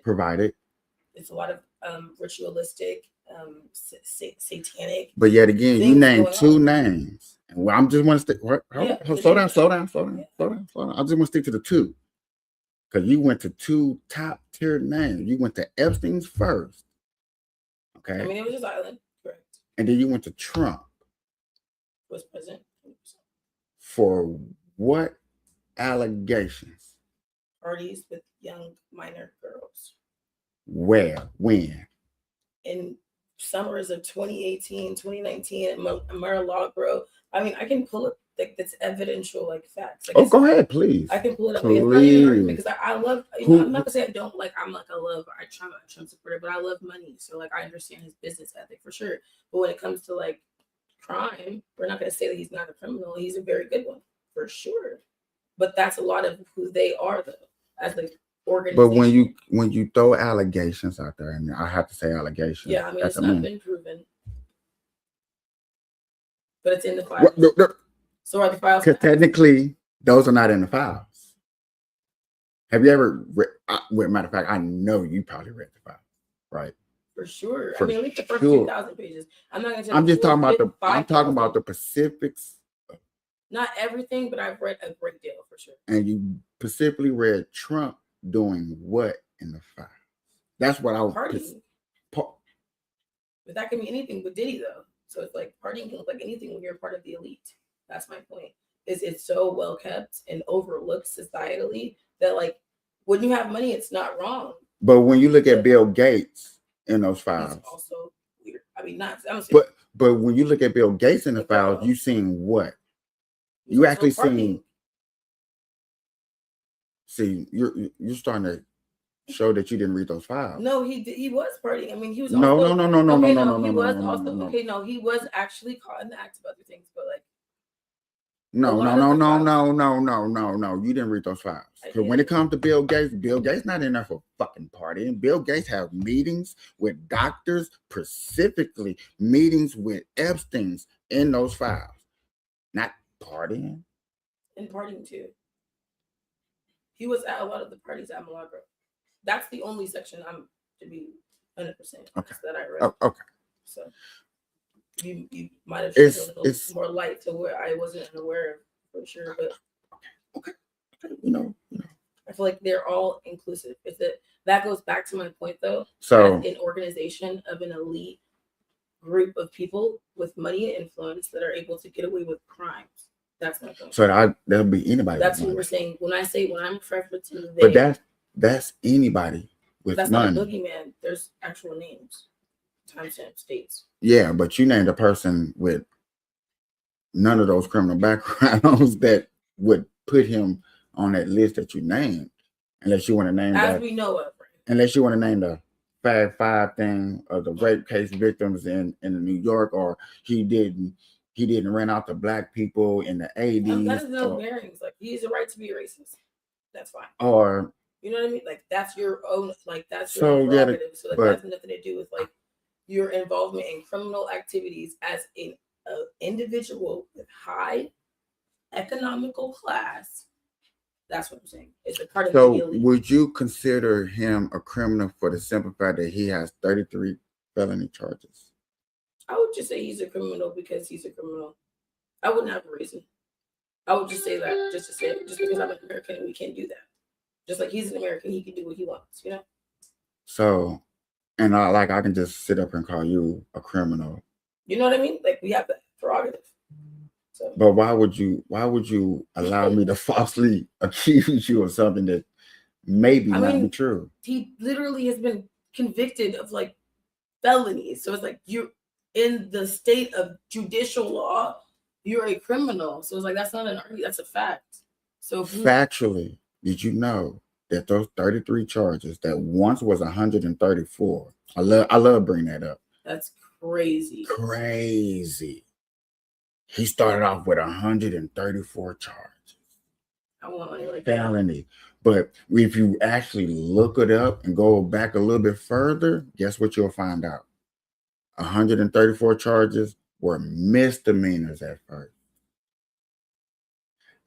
provided. It's a lot of ritualistic, satanic. But yet again, you named two names. Well, I'm just want to stick. Slow down. I just want to stick to the two. Because you went to two top tier names. You went to Epstein's first. Okay. I mean, it was his island, correct. And then you went to Trump. Was present. 100%. For what allegations? Parties with young minor girls. Where? When? In summers of 2018, 2019 at Mar-a-Lago. I mean, I can pull up that's evidential like facts. Go ahead, please. I can pull it up. Please. It's not even hard because I love. I'm not gonna say I don't like. I'm like I Trump supporter, but I love money. So like I understand his business ethic for sure. But when it comes to like crime, we're not gonna say that he's not a criminal. He's a very good one for sure. But that's a lot of who they are though, as like organization. But when you throw allegations out there, and I have to say allegations. Yeah, I mean it's not been proven, but it's in the files. So are the files? Because technically, those are not in the files. Have you ever read? Matter of fact, I know you probably read the files, right? For sure. I mean, at least the first 2,000 pages. I'm not gonna tell I'm just talking about the. 5, I'm talking about the specifics. Not everything, but I've read a great deal for sure. And you specifically read Trump doing what in the files? That's what I was. Partying. But that can be anything with Diddy though. So it's like partying can look like anything when you're part of the elite. That's my point. Is it's so well kept and overlooked societally that like when you have money, it's not wrong. But when you look at Bill Gates in those files, it's also weird. I mean, not. But when you look at Bill Gates in the files, you seen what? You actually seen. See, you're starting to show that you didn't read those files. No, he was partying. I mean, he was. No. He was actually caught in the act of other things, but like. No. You didn't read those files. Because when it comes to Bill Gates not in there for fucking partying. Bill Gates have meetings with doctors, specifically meetings with Epstein's in those files. Not partying. And partying too. He was at a lot of the parties at Mar-a-Lago. That's the only section I'm to be 100% okay. that I read. Okay. So you might have It's- shown a it's- little more light to where I wasn't aware of for sure. But Okay. You know. I feel like they're all inclusive. If that goes back to my point though, So as an organization of an elite group of people with money and influence that are able to get away with crimes. That's my point. that'll be anybody. That's with what money. we're saying. When I'm referencing they, But that's anybody with that's money. not a boogeyman. There's actual names, timestamp dates. Yeah, but you named a person with none of those criminal backgrounds that would put him on that list that you named, unless you want to name As that. we know of, right? Unless you want to name the Fab Five thing of the rape case victims in New York, or he didn't rent out to black people in the 80s. That is no bearings. Like he has a right to be a racist. That's fine. Or you know what I mean? Like that's your own. Like that's your So, own yeah, prerogative. So that has nothing to do with like your involvement in criminal activities as an individual with high economical class. That's what I'm saying. It's a part of the so elite. would you consider him a criminal for the simple fact that he has 33 felony charges? I would just say he's a criminal because he's a criminal. I wouldn't have a reason. I would just say that, just because I'm an American and we can't do that. Just like he's an American, he can do what he wants, you know? So, and I can just sit up and call you a criminal. You know what I mean? Like we have that prerogative. So, but why would you allow me to falsely accuse you of something that maybe not be true? He literally has been convicted of like felonies. So it's like you're in the state of judicial law, you're a criminal. So it's like that's not an argument, that's a fact. So factually, did you know that those 33 charges that once was 134? I love bringing that up. That's crazy. Crazy. He started off with 134 charges. I want money like felony. But if you actually look it up and go back a little bit further, guess what you'll find out? 134 charges were misdemeanors at first.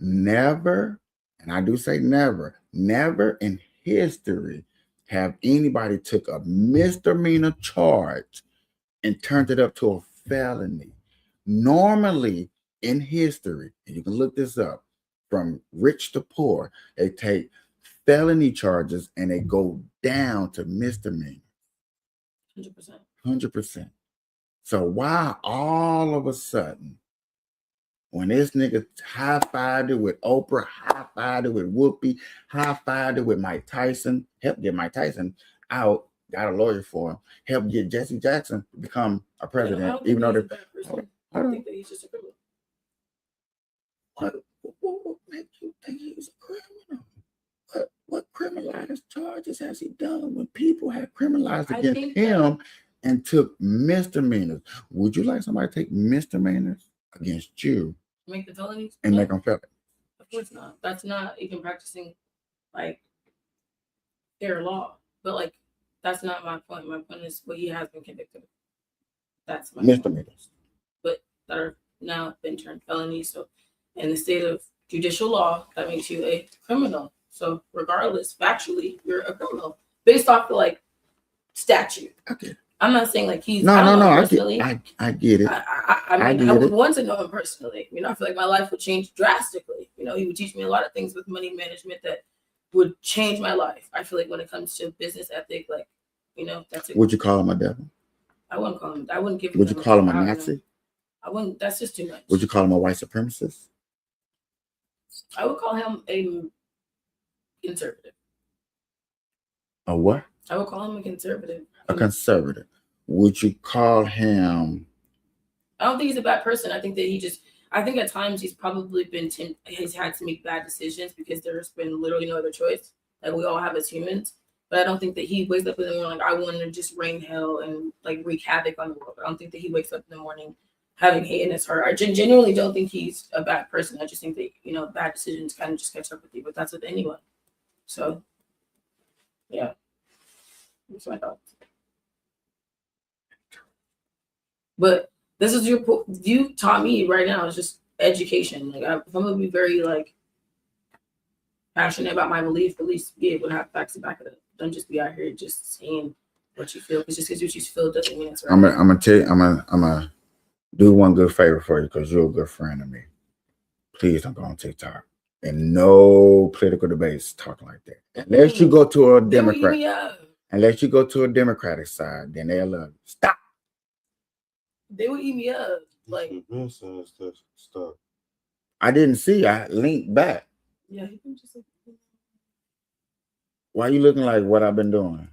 Never, and I do say never in history have anybody took a misdemeanor charge and turned it up to a felony. Normally in history, and you can look this up, from rich to poor, they take felony charges and they go down to misdemeanor. 100%. 100%. So why all of a sudden, when this nigga high-fived it with Oprah, high-fived it with Whoopi, high-fived it with Mike Tyson, helped get Mike Tyson out, got a lawyer for him, helped get Jesse Jackson to become a president, even though they're... I don't think that he's just a criminal. What makes you think he's a criminal? What criminalized charges has he done when people have criminalized against him and took misdemeanors? Would you like somebody to take misdemeanors against you? Make the felonies? And make them felonies? Of course not. That's not even practicing like fair law. But like that's not my point. My point is what he has been convicted of. That's my misdemeanors. Point. But that are now been turned felonies. So in the state of judicial law, that makes you a criminal. So regardless, factually, you're a criminal based off the like statute. Okay. I'm not saying like he's no. Personally, I get it. I mean, I would want to know him personally. You know, I feel like my life would change drastically. You know, he would teach me a lot of things with money management that would change my life. I feel like when it comes to business ethic, like, you know, that's it. Would you call him a devil? I wouldn't call him. I wouldn't give him. Would you call him a Nazi? I wouldn't. That's just too much. Would you call him a white supremacist? I would call him a conservative. A what? I would call him a conservative. A conservative. Would you call him? I don't think he's a bad person. I think that I think at times he's probably he's had to make bad decisions because there's been literally no other choice. Like we all have as humans. But I don't think that he wakes up in the morning like I want to just rain hell and like wreak havoc on the world. I don't think that he wakes up in the morning having hate in his heart. I genuinely don't think he's a bad person. I just think that, you know, bad decisions kind of just catch up with you, but that's with anyone. So, yeah. That's my thoughts. But this is you taught me right now is just education. Like if I'm gonna be very like passionate about my beliefs, at least be able to have facts to back it up. Don't just be out here just saying what you feel. Because just because what you feel doesn't mean it's right. I'm gonna tell you. I'm gonna do one good favor for you because you're a good friend of me. Please don't go on TikTok. And no political debates talking like that. Unless you go to a They will eat Democrat. me up. Unless you go to a Democratic side, then they'll love you. Stop. They will eat me up. Like, Stuff. I didn't see. I linked back. yeah, he can just like, Why you looking like what I've been doing?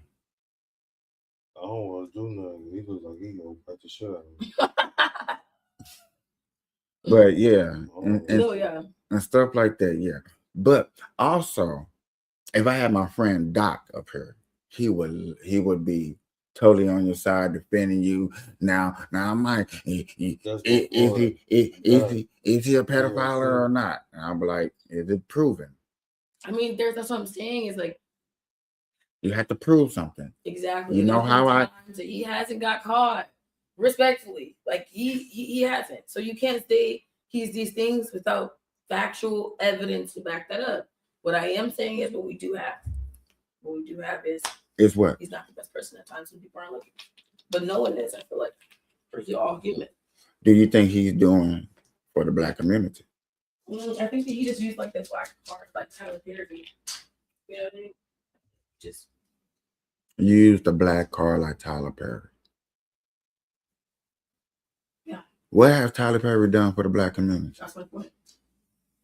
I don't want to do nothing. He looks like he gonna cut the shit out of me. But yeah, no, yeah. and stuff like that. Yeah. But also, if I had my friend Doc up here, he would be totally on your side, defending you. Now I might is he a pedophile or not? And I'm like, is it proven? I mean, that's what I'm saying. Is like you have to prove something. Exactly. You know how he hasn't got caught. Respectfully, like he hasn't. So you can't say he's these things without factual evidence to back that up. What I am saying is what we do have. What we do have is what? He's not the best person at times when people aren't looking. But no one is, I feel like. We're all human. Do you think he's doing for the Black community? I think that he just used like the black card, like Tyler Perry. You know what I mean? Just use the black card like Tyler Perry. Yeah. What has Tyler Perry done for the Black community? That's my point.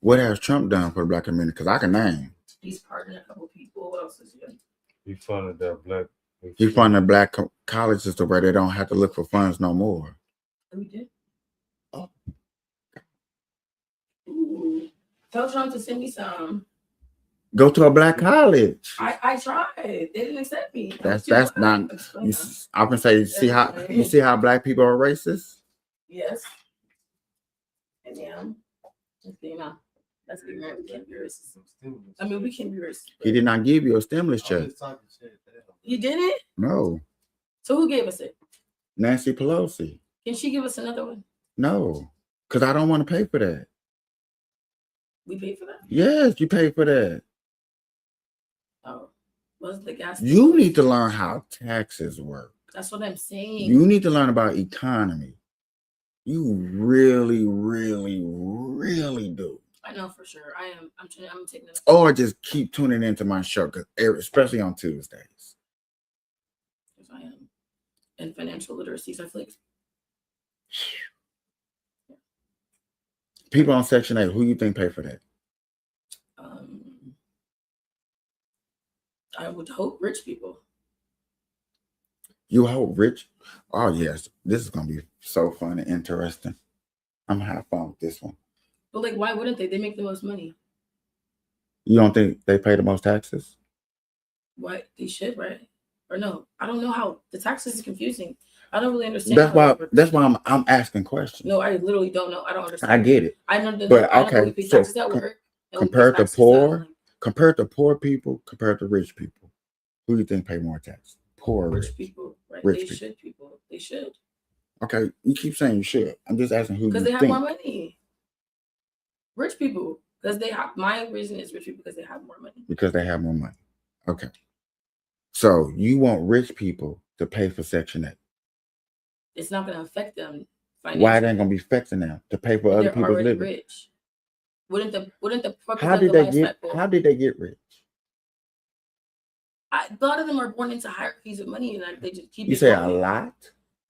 What has Trump done for the Black community? Because I can name. He's pardoned a couple people. What else is he doing? He funded that black. He funded black colleges to where they don't have to look for funds no more. We did. Oh. Ooh. Tell Trump to send me some. Go to a black college. I tried. They didn't accept me. That's not. I can say you see how black people are racist. Yes. And yeah, you know, that's ignorant. We can't be racist. I mean, we can be racist. He did not give you a stimulus check. He didn't? No. So who gave us it? Nancy Pelosi. Can she give us another one? No, because I don't want to pay for that. We paid for that? Yes, you pay for that. Oh, what's the gas? You need to learn how taxes work. That's what I'm saying. You need to learn about economy. You really, really, really do. I know for sure. I'm taking it. Or just keep tuning into my show, especially on Tuesdays. Because I am in financial literacy. So I feel like people on Section 8, who you think pay for that? I would hope rich people. You hope rich? Oh, yes. This is going to be so fun and interesting. I'm going to have fun with this one. But, like, why wouldn't they? They make the most money. You don't think they pay the most taxes? What? They should, right? Or no? I don't know how. The taxes is confusing. I don't really understand. That's why I'm asking questions. No, I literally don't know. I don't understand. I get it. I know. But okay, we pay taxes at work. Compared to poor people, compared to rich people, who do you think pay more tax? Poor or rich people, right? They should. Okay, you keep saying you should. I'm just asking who. Because they have more money. Rich people, because they have. My reason is rich people because they have more money. Because they have more money. Okay. So you want rich people to pay for Section 8? It's not going to affect them financially. Why it ain't going to be affecting them to pay for other people's living? Rich. Wouldn't the how did they get rich? A lot of them are born into hierarchies of money, and they just keep. You say a lot?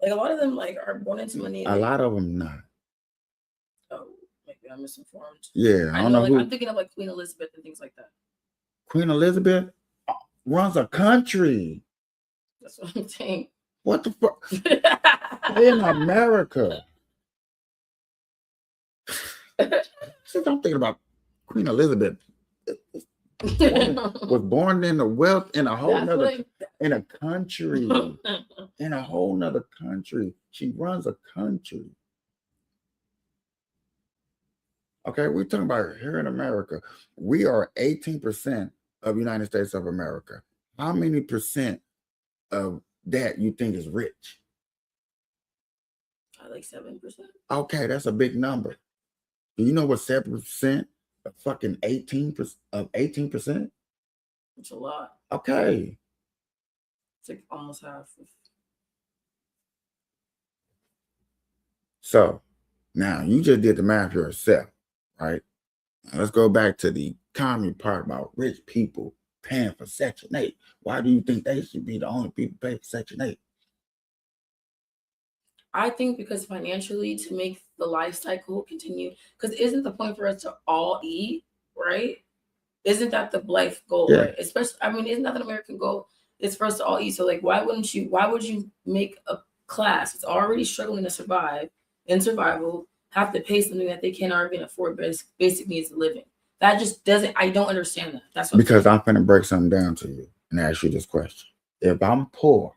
Like a lot of them, like are born into money. A lot of them not. Oh, maybe I'm misinformed. Yeah, I don't know. Like, I'm thinking of like Queen Elizabeth and things like that. Queen Elizabeth runs a country. That's what I'm saying. What the fuck? In America. Since I'm thinking about Queen Elizabeth was born in the wealth in a whole nother in a country. In a whole nother country. She runs a country. Okay, we're talking about here in America. We are 18% of the United States of America. How many percent of that you think is rich? Like 7%. Okay, that's a big number. Do you know what 7% of fucking 18% of 18%? It's a lot. Okay. It's like almost half. So now you just did the math yourself, right? Now let's go back to the comment part about rich people paying for Section 8. Why do you think they should be the only people pay for Section 8? I think because financially, to make the life cycle continue, because isn't the point for us to all eat, right? Isn't that the life goal, Yeah. right? Especially, I mean, isn't that an American goal? It's for us to all eat. So, like, why would you make a class that's already struggling to survive in survival have to pay something that they can't even afford basic needs of living? That just doesn't, I don't understand that. That's what Because I'm going to break something down to you and ask you this question. If I'm poor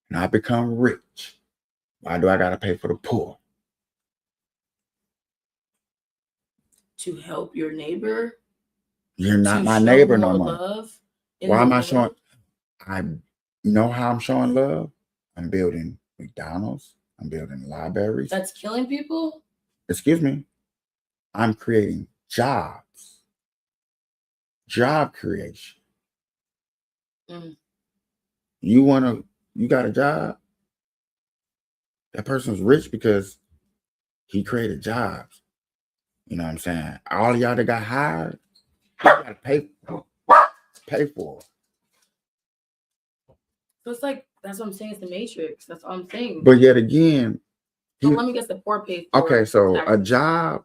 and I become rich, why do I got to pay for the poor? To help your neighbor. You're not to my show neighbor no more more. love in Why the am I world. showing? You know how I'm showing love? I'm building McDonald's. I'm building libraries. That's killing people? Excuse me. I'm creating jobs. Job creation. Mm. You got a job? That person's rich because he created jobs. You know what I'm saying? All of y'all that got hired, you gotta pay for it. So it's like, that's what I'm saying. It's the Matrix. That's all I'm saying. But yet again, So let me guess, the poor pay for okay, so taxes. a job.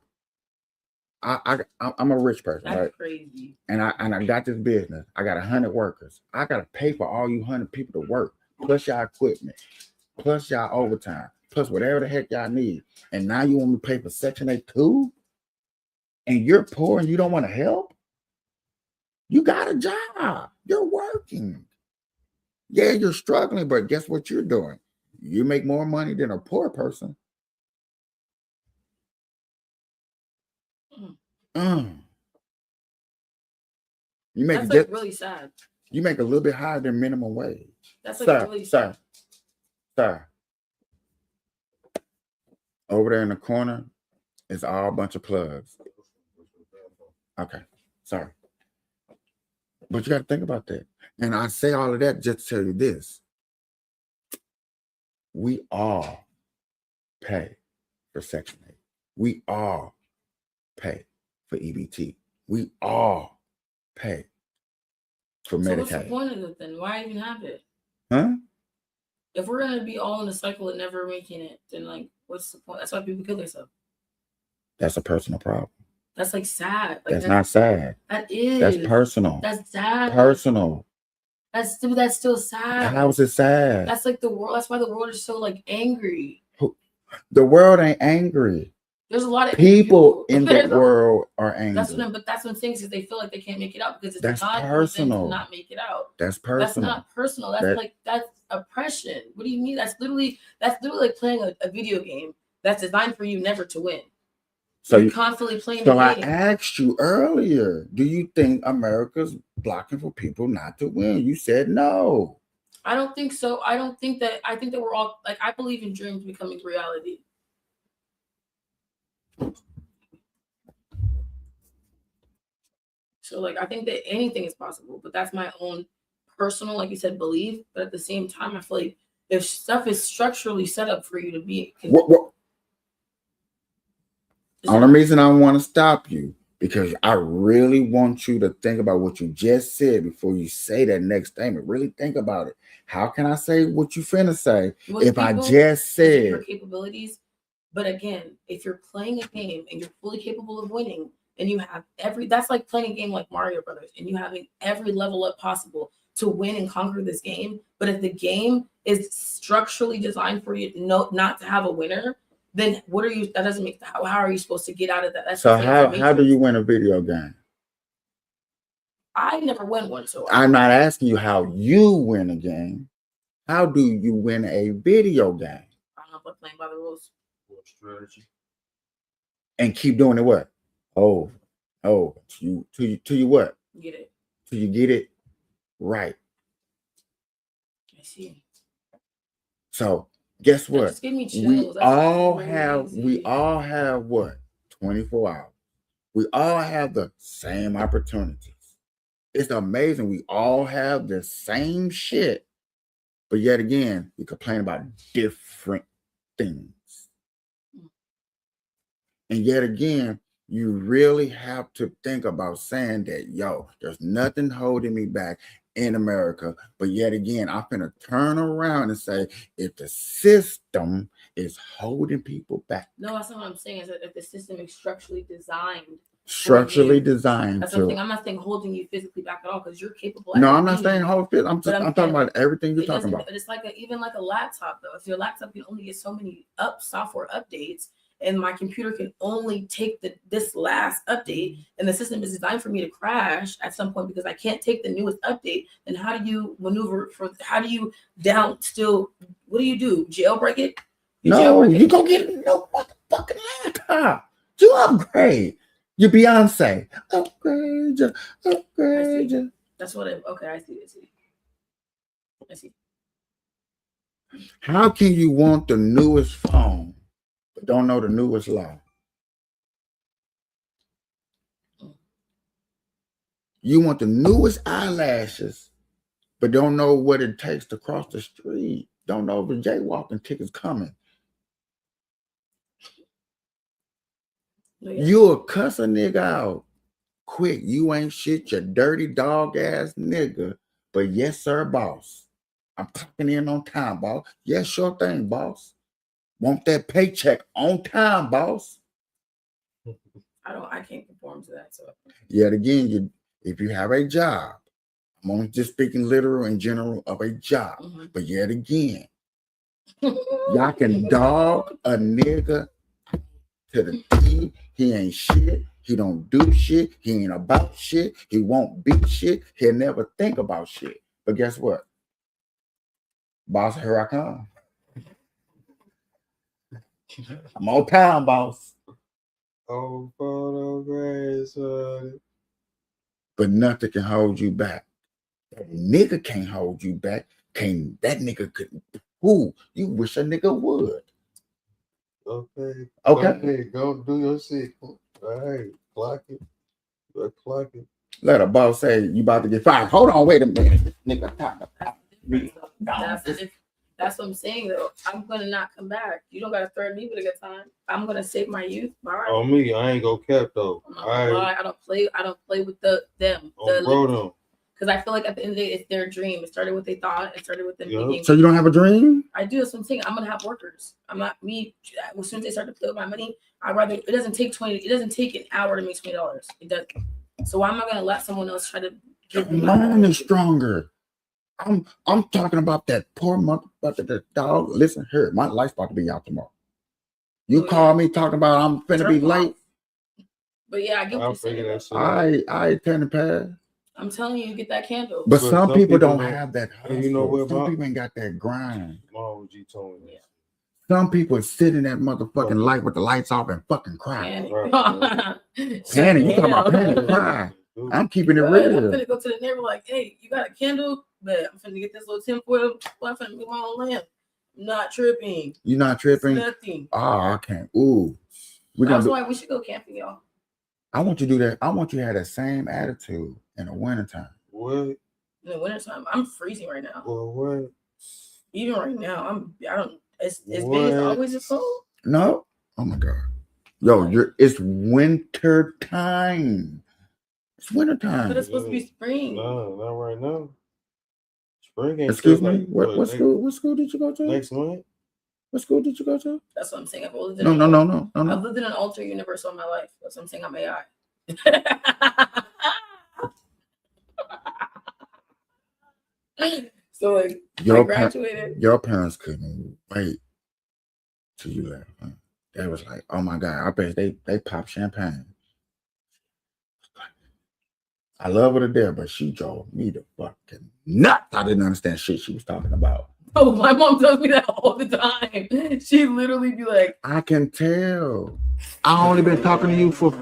I'm a rich person, That's right? crazy. And I got this business. I got 100 workers. I gotta pay for all you 100 people to work, plus y'all equipment, plus y'all overtime, plus whatever the heck y'all need. And now you want me to pay for Section 8 too? And you're poor and you don't want to help? You got a job. You're working. Yeah, you're struggling, but guess what you're doing? You make more money than a poor person. You make That's like really sad. You make a little bit higher than minimum wage. That's like really sad. Sir. Over there in the corner is all a bunch of plugs. Okay, sorry. But you got to think about that. And I say all of that just to tell you this. We all pay for Section 8. We all pay for EBT. We all pay for Medicaid. So what's the point of it then? Why even have it? Huh? If we're going to be all in a cycle of never making it, then like, what's the point? That's why people kill themselves. That's a personal problem. That's like sad. Like, that's not sad. That is. That's personal. That's sad. Personal. That's still sad. How is it sad? That's like the world. That's why the world is so like angry. The world ain't angry. There's a lot of people in the world are angry. But that's what I'm saying is they feel like they can't make it out because it's that's not personal. To not make it out. That's personal. That's not personal. That's oppression. What do you mean? That's literally like playing a video game that's designed for you never to win. So you're constantly playing the game. I asked you earlier, do you think America's blocking for people not to win? You said no. I don't think so. I think that we're all like, I believe in dreams becoming reality. So like, I think that anything is possible, but that's my own personal, like you said, belief. But at the same time, I feel like if stuff is structurally set up for you to be. Only reason I want to stop you, because I really want you to think about what you just said before you say that next statement. Really think about it. How can I say what you finna say if I just said your capabilities? But again, if you're playing a game and you're fully capable of winning, and you have that's like playing a game like Mario Brothers, and you having every level up possible to win and conquer this game. But if the game is structurally designed for you not to have a winner, then what are you? That doesn't make. How are you supposed to get out of that? That's so how do you win a video game? I never win one, so I'm not asking you how you win a game. How do you win a video game? I don't know, but playing by the rules. Strategy. And keep doing it. What? Oh, till you what? Get it. Till you get it right. I see. So guess what? Just give me chills. We all have what? 24 hours. We all have the same opportunities. It's amazing. We all have the same shit. But yet again, we complain about different things. And yet again, you really have to think about saying that, yo, there's nothing holding me back in America. But yet again, I'm going to turn around and say, if the system is holding people back. No, that's not what I'm saying. Is that if the system is structurally designed. Designed That's something I'm not saying holding you physically back at all because you're capable. No, I'm not saying hold fit. I'm talking about everything you're talking about. It's like even like a laptop though. If your laptop can only get so many software updates, and my computer can only take this last update, and the system is designed for me to crash at some point because I can't take the newest update, then how do you maneuver how do you what do you do? Jailbreak it? You go get no motherfucking laptop. You upgrade. You Beyonce. Upgrade. That's what I see. How can you want the newest phone but don't know the newest law? You want the newest eyelashes but don't know what it takes to cross the street. Don't know if the jaywalking ticket's coming. Yeah. You'll cuss a nigga out quick. You ain't shit, you dirty dog ass nigga. But yes, sir, boss. I'm clocking in on time, boss. Yes, sure thing, boss. Want that paycheck on time, boss. I can't conform to that. So yet again, if you have a job, I'm only just speaking literal in general of a job. Mm-hmm. But yet again, y'all can dog a nigga to the T. He ain't shit. He don't do shit. He ain't about shit. He won't be shit. He'll never think about shit. But guess what? Boss, here I come. I'm on time, boss. Oh, photo grace. But nothing can hold you back. That nigga can't hold you back. That nigga couldn't. Who? You wish a nigga would. Okay. Okay. Go do your shit. All right. Clock it. Clock it. Let a boss say you about to get fired. Hold on, wait a minute. Nigga, that's what I'm saying though. I'm gonna not come back. You don't gotta threaten me with a good time. I'm gonna save my youth. All right. Oh me, I ain't go cap though. All right. I don't play with them. Bro, because I feel like at the end of the day, it's their dream. It started what they thought. It started with them thinking. So you don't have a dream? I do. That's what I'm saying. I'm gonna have workers. I'm not me. As soon as they start to play with my money, I'd rather. It doesn't take an hour to make $20. It doesn't. So why am I gonna let someone else try to give me? Mine is stronger. I'm talking about that poor motherfucker, the dog. Listen here, my light's about to be out tomorrow. You call me talking about I'm finna be late. But yeah, I get what you're saying. I turn the pass. I'm telling you, get that candle. But some people don't have that hustle. You know what? Some people ain't got that grind. Mom, G told me. Some people sit in that motherfucking light with the lights off and fucking cry. Panic, you talking about panic, cry. I'm keeping it real. I'm gonna go to the neighbor like, hey, you got a candle? But I'm finna get this little tinfoil. I'm finna get my own lamp. I'm not tripping. You not tripping? It's nothing. Oh, I can't. Ooh. That's why we should go camping, y'all. I want you to do that. I want you to have that same attitude in the wintertime. What? In the wintertime, I'm freezing right now. Well, what? Even right now, Is Vegas always this cold? No. Oh my God. Yo, it's winter time. It's winter time. But it's supposed to be spring. No, not right now. Spring ain't. Excuse me. What school did you go to? Next month. What school did you go to? That's what I'm saying. I've lived No. I've lived in an alternate universe all my life. That's what I'm saying. I'm AI. So like, I graduated. Your parents couldn't wait till you left. Huh? They was like, oh my God, I bet they pop champagne. I love her to death, but she drove me to fucking nuts. I didn't understand shit she was talking about. Oh, my mom tells me that all the time. She literally be like, I can tell. I only been talking to you for.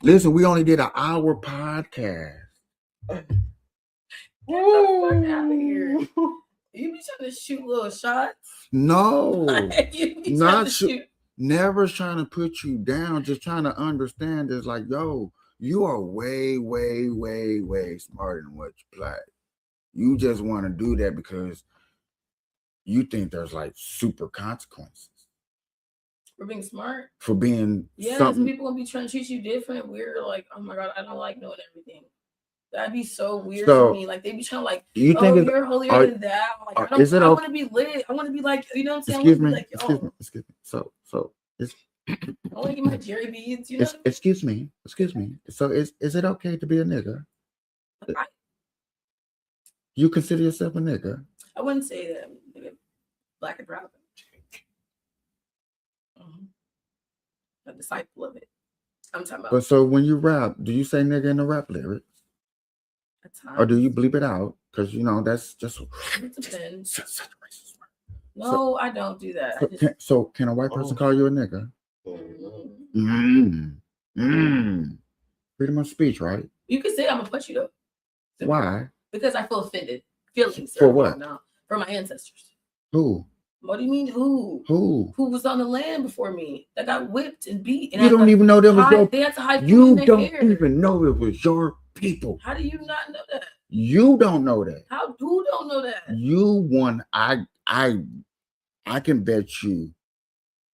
Listen, we only did an hour podcast. Get the fuck out of here. You be trying to shoot little shots? No. Not shoot. Never trying to put you down, just trying to understand. It's like, yo, you are way, way, way, way smarter than what you play. You just want to do that because you think there's like super consequences. For being smart. For being Yeah, something. people gonna be trying to treat you different. We're like, oh my god, I don't like knowing everything. That'd be so weird to me. Like they be trying to like, you oh, think you're holier than that. Like I don't. I want to be lit. I want to be like, you know what I'm saying? Excuse me. Like, Excuse me. So it's. I want to get my Jerry beads. You know. Excuse me. So is it okay to be a nigga? You consider yourself a nigga? I wouldn't say that. Nigga, black and brown. A disciple of it. I'm talking about. But so when you rap, do you say nigga in the rap lyrics? Or do you bleep it out? Because you know that's just. It depends. No, I don't do that. So can a white person call you a nigga? Freedom of speech, right? You could say I'm gonna punch you though. Why? Because I feel offended. Feelings. For what? Now, for my ancestors. Who? What do you mean who? Who was on the land before me that got whipped and beat? And you don't even know that was your. They had to hide. You don't even know it was your people. How do you not know that? You don't know that. How? Who don't know that? You won. I can bet you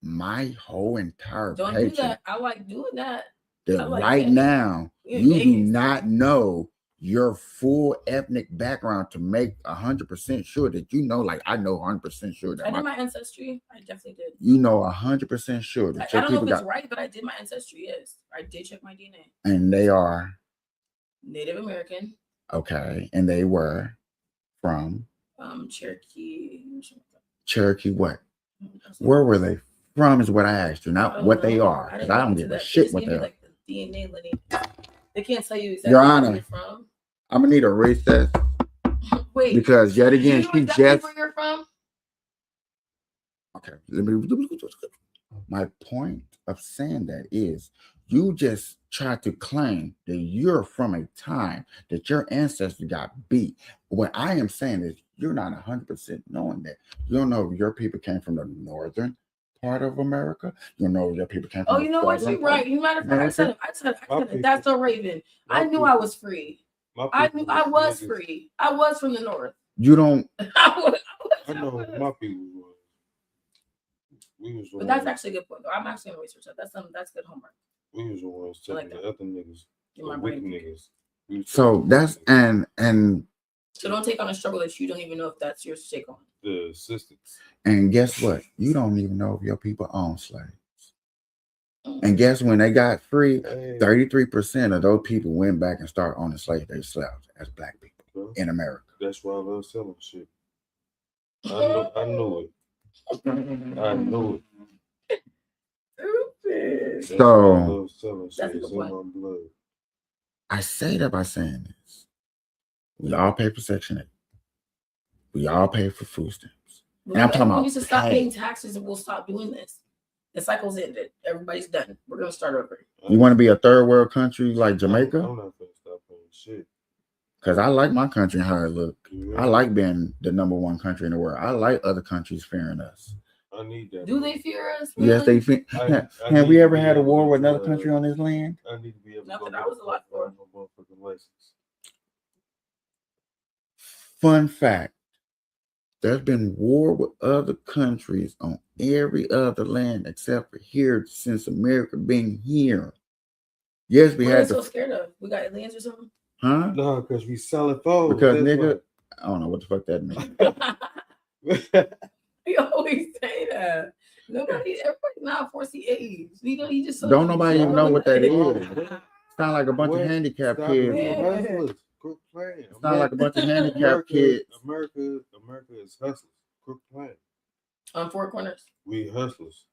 my whole entire don't paycheck. Do that. I like doing that. That like now you do not know your full ethnic background to make 100% sure that you know. Like I know 100% sure that I did my ancestry. I definitely did. You know 100% sure that I don't know if it's right, but I did my ancestry. Yes, I did check my DNA. And they are Native American. Okay, and they were from Cherokee. Cherokee what? Where were they from is what I asked you, not what they are. Because I don't give a shit what they are. Like the DNA lineage. They can't tell you exactly Your Honor, where you're from. I'm gonna need a recess. Wait. Because yet again, she exactly just. Where you're from? Okay, let me. My point of saying that is, you just try to claim that you're from a time that your ancestors got beat. What I am saying is, you're not 100% knowing that. You don't know if your people came from the northern part of America. You don't know if your people came from. Oh, you know what? You're right. You matter of fact, I said it. That's so Raven. I knew I was free. I knew I was free. I was from the north. You don't. I know my people were. But that's actually a good point, though. I'm actually gonna research that. That's good homework. We was the ones telling the other niggas, the weak niggas. So that's and. So don't take on a struggle that you don't even know if that's yours to take on. The assistance. And guess what? You don't even know if your people own slaves. And guess when they got free, 33% of those people went back and started owning slaves themselves as black people in America. That's why I love selling shit. I knew it. I knew it. Stupid. So that's in my blood. I say that by saying this. We all pay for Section 8. We all pay for food stamps. And I'm talking about. We need to stop paying taxes and we'll stop doing this. The cycle's ended. Everybody's done. We're gonna start over. You want to be a third world country like Jamaica? I'm not gonna stop paying shit. Because I like my country and how it look. I like being the #1 country in the world. I like other countries fearing us. I need that. Do they fear us? Really? Yes, they fear. Have we ever had a war with another country on this land? I need to be able to. Nothing. I was a lot for. Fun fact. There's been war with other countries on every other land except for here since America being here. Yes, we had. What are you so scared of? We got aliens or something? Huh? No, because we selling phones. Because nigga, I don't know what the fuck that means. You always say that. Everybody's not foresee age. You know, you just don't nobody even know what that is. Sound like a bunch of handicapped kids. Sound like a bunch of handicapped kids. America is hustlers. Crook plan. On four corners. We hustlers.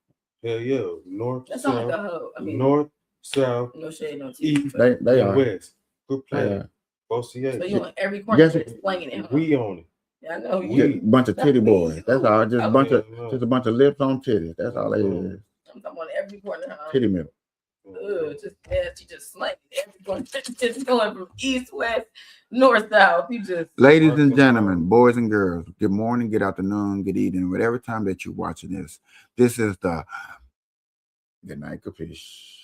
Hell yeah. North. That's not like a hoe. I mean, north, south, no shade, no tea. East, they are west. Crook plan. So you on every corner playing it. We own it. Yeah, I know. Bunch of titty boys. That's all. Just a bunch of lips on titties. That's all they is. I'm talking on every corner. Huh? Titty milk. Just nasty, just slang everyone, just going from east, west, north, south. You just. Ladies and gentlemen, boys and girls, good morning, good afternoon, good evening, whatever time that you're watching this. This is the Good Night Kapeash.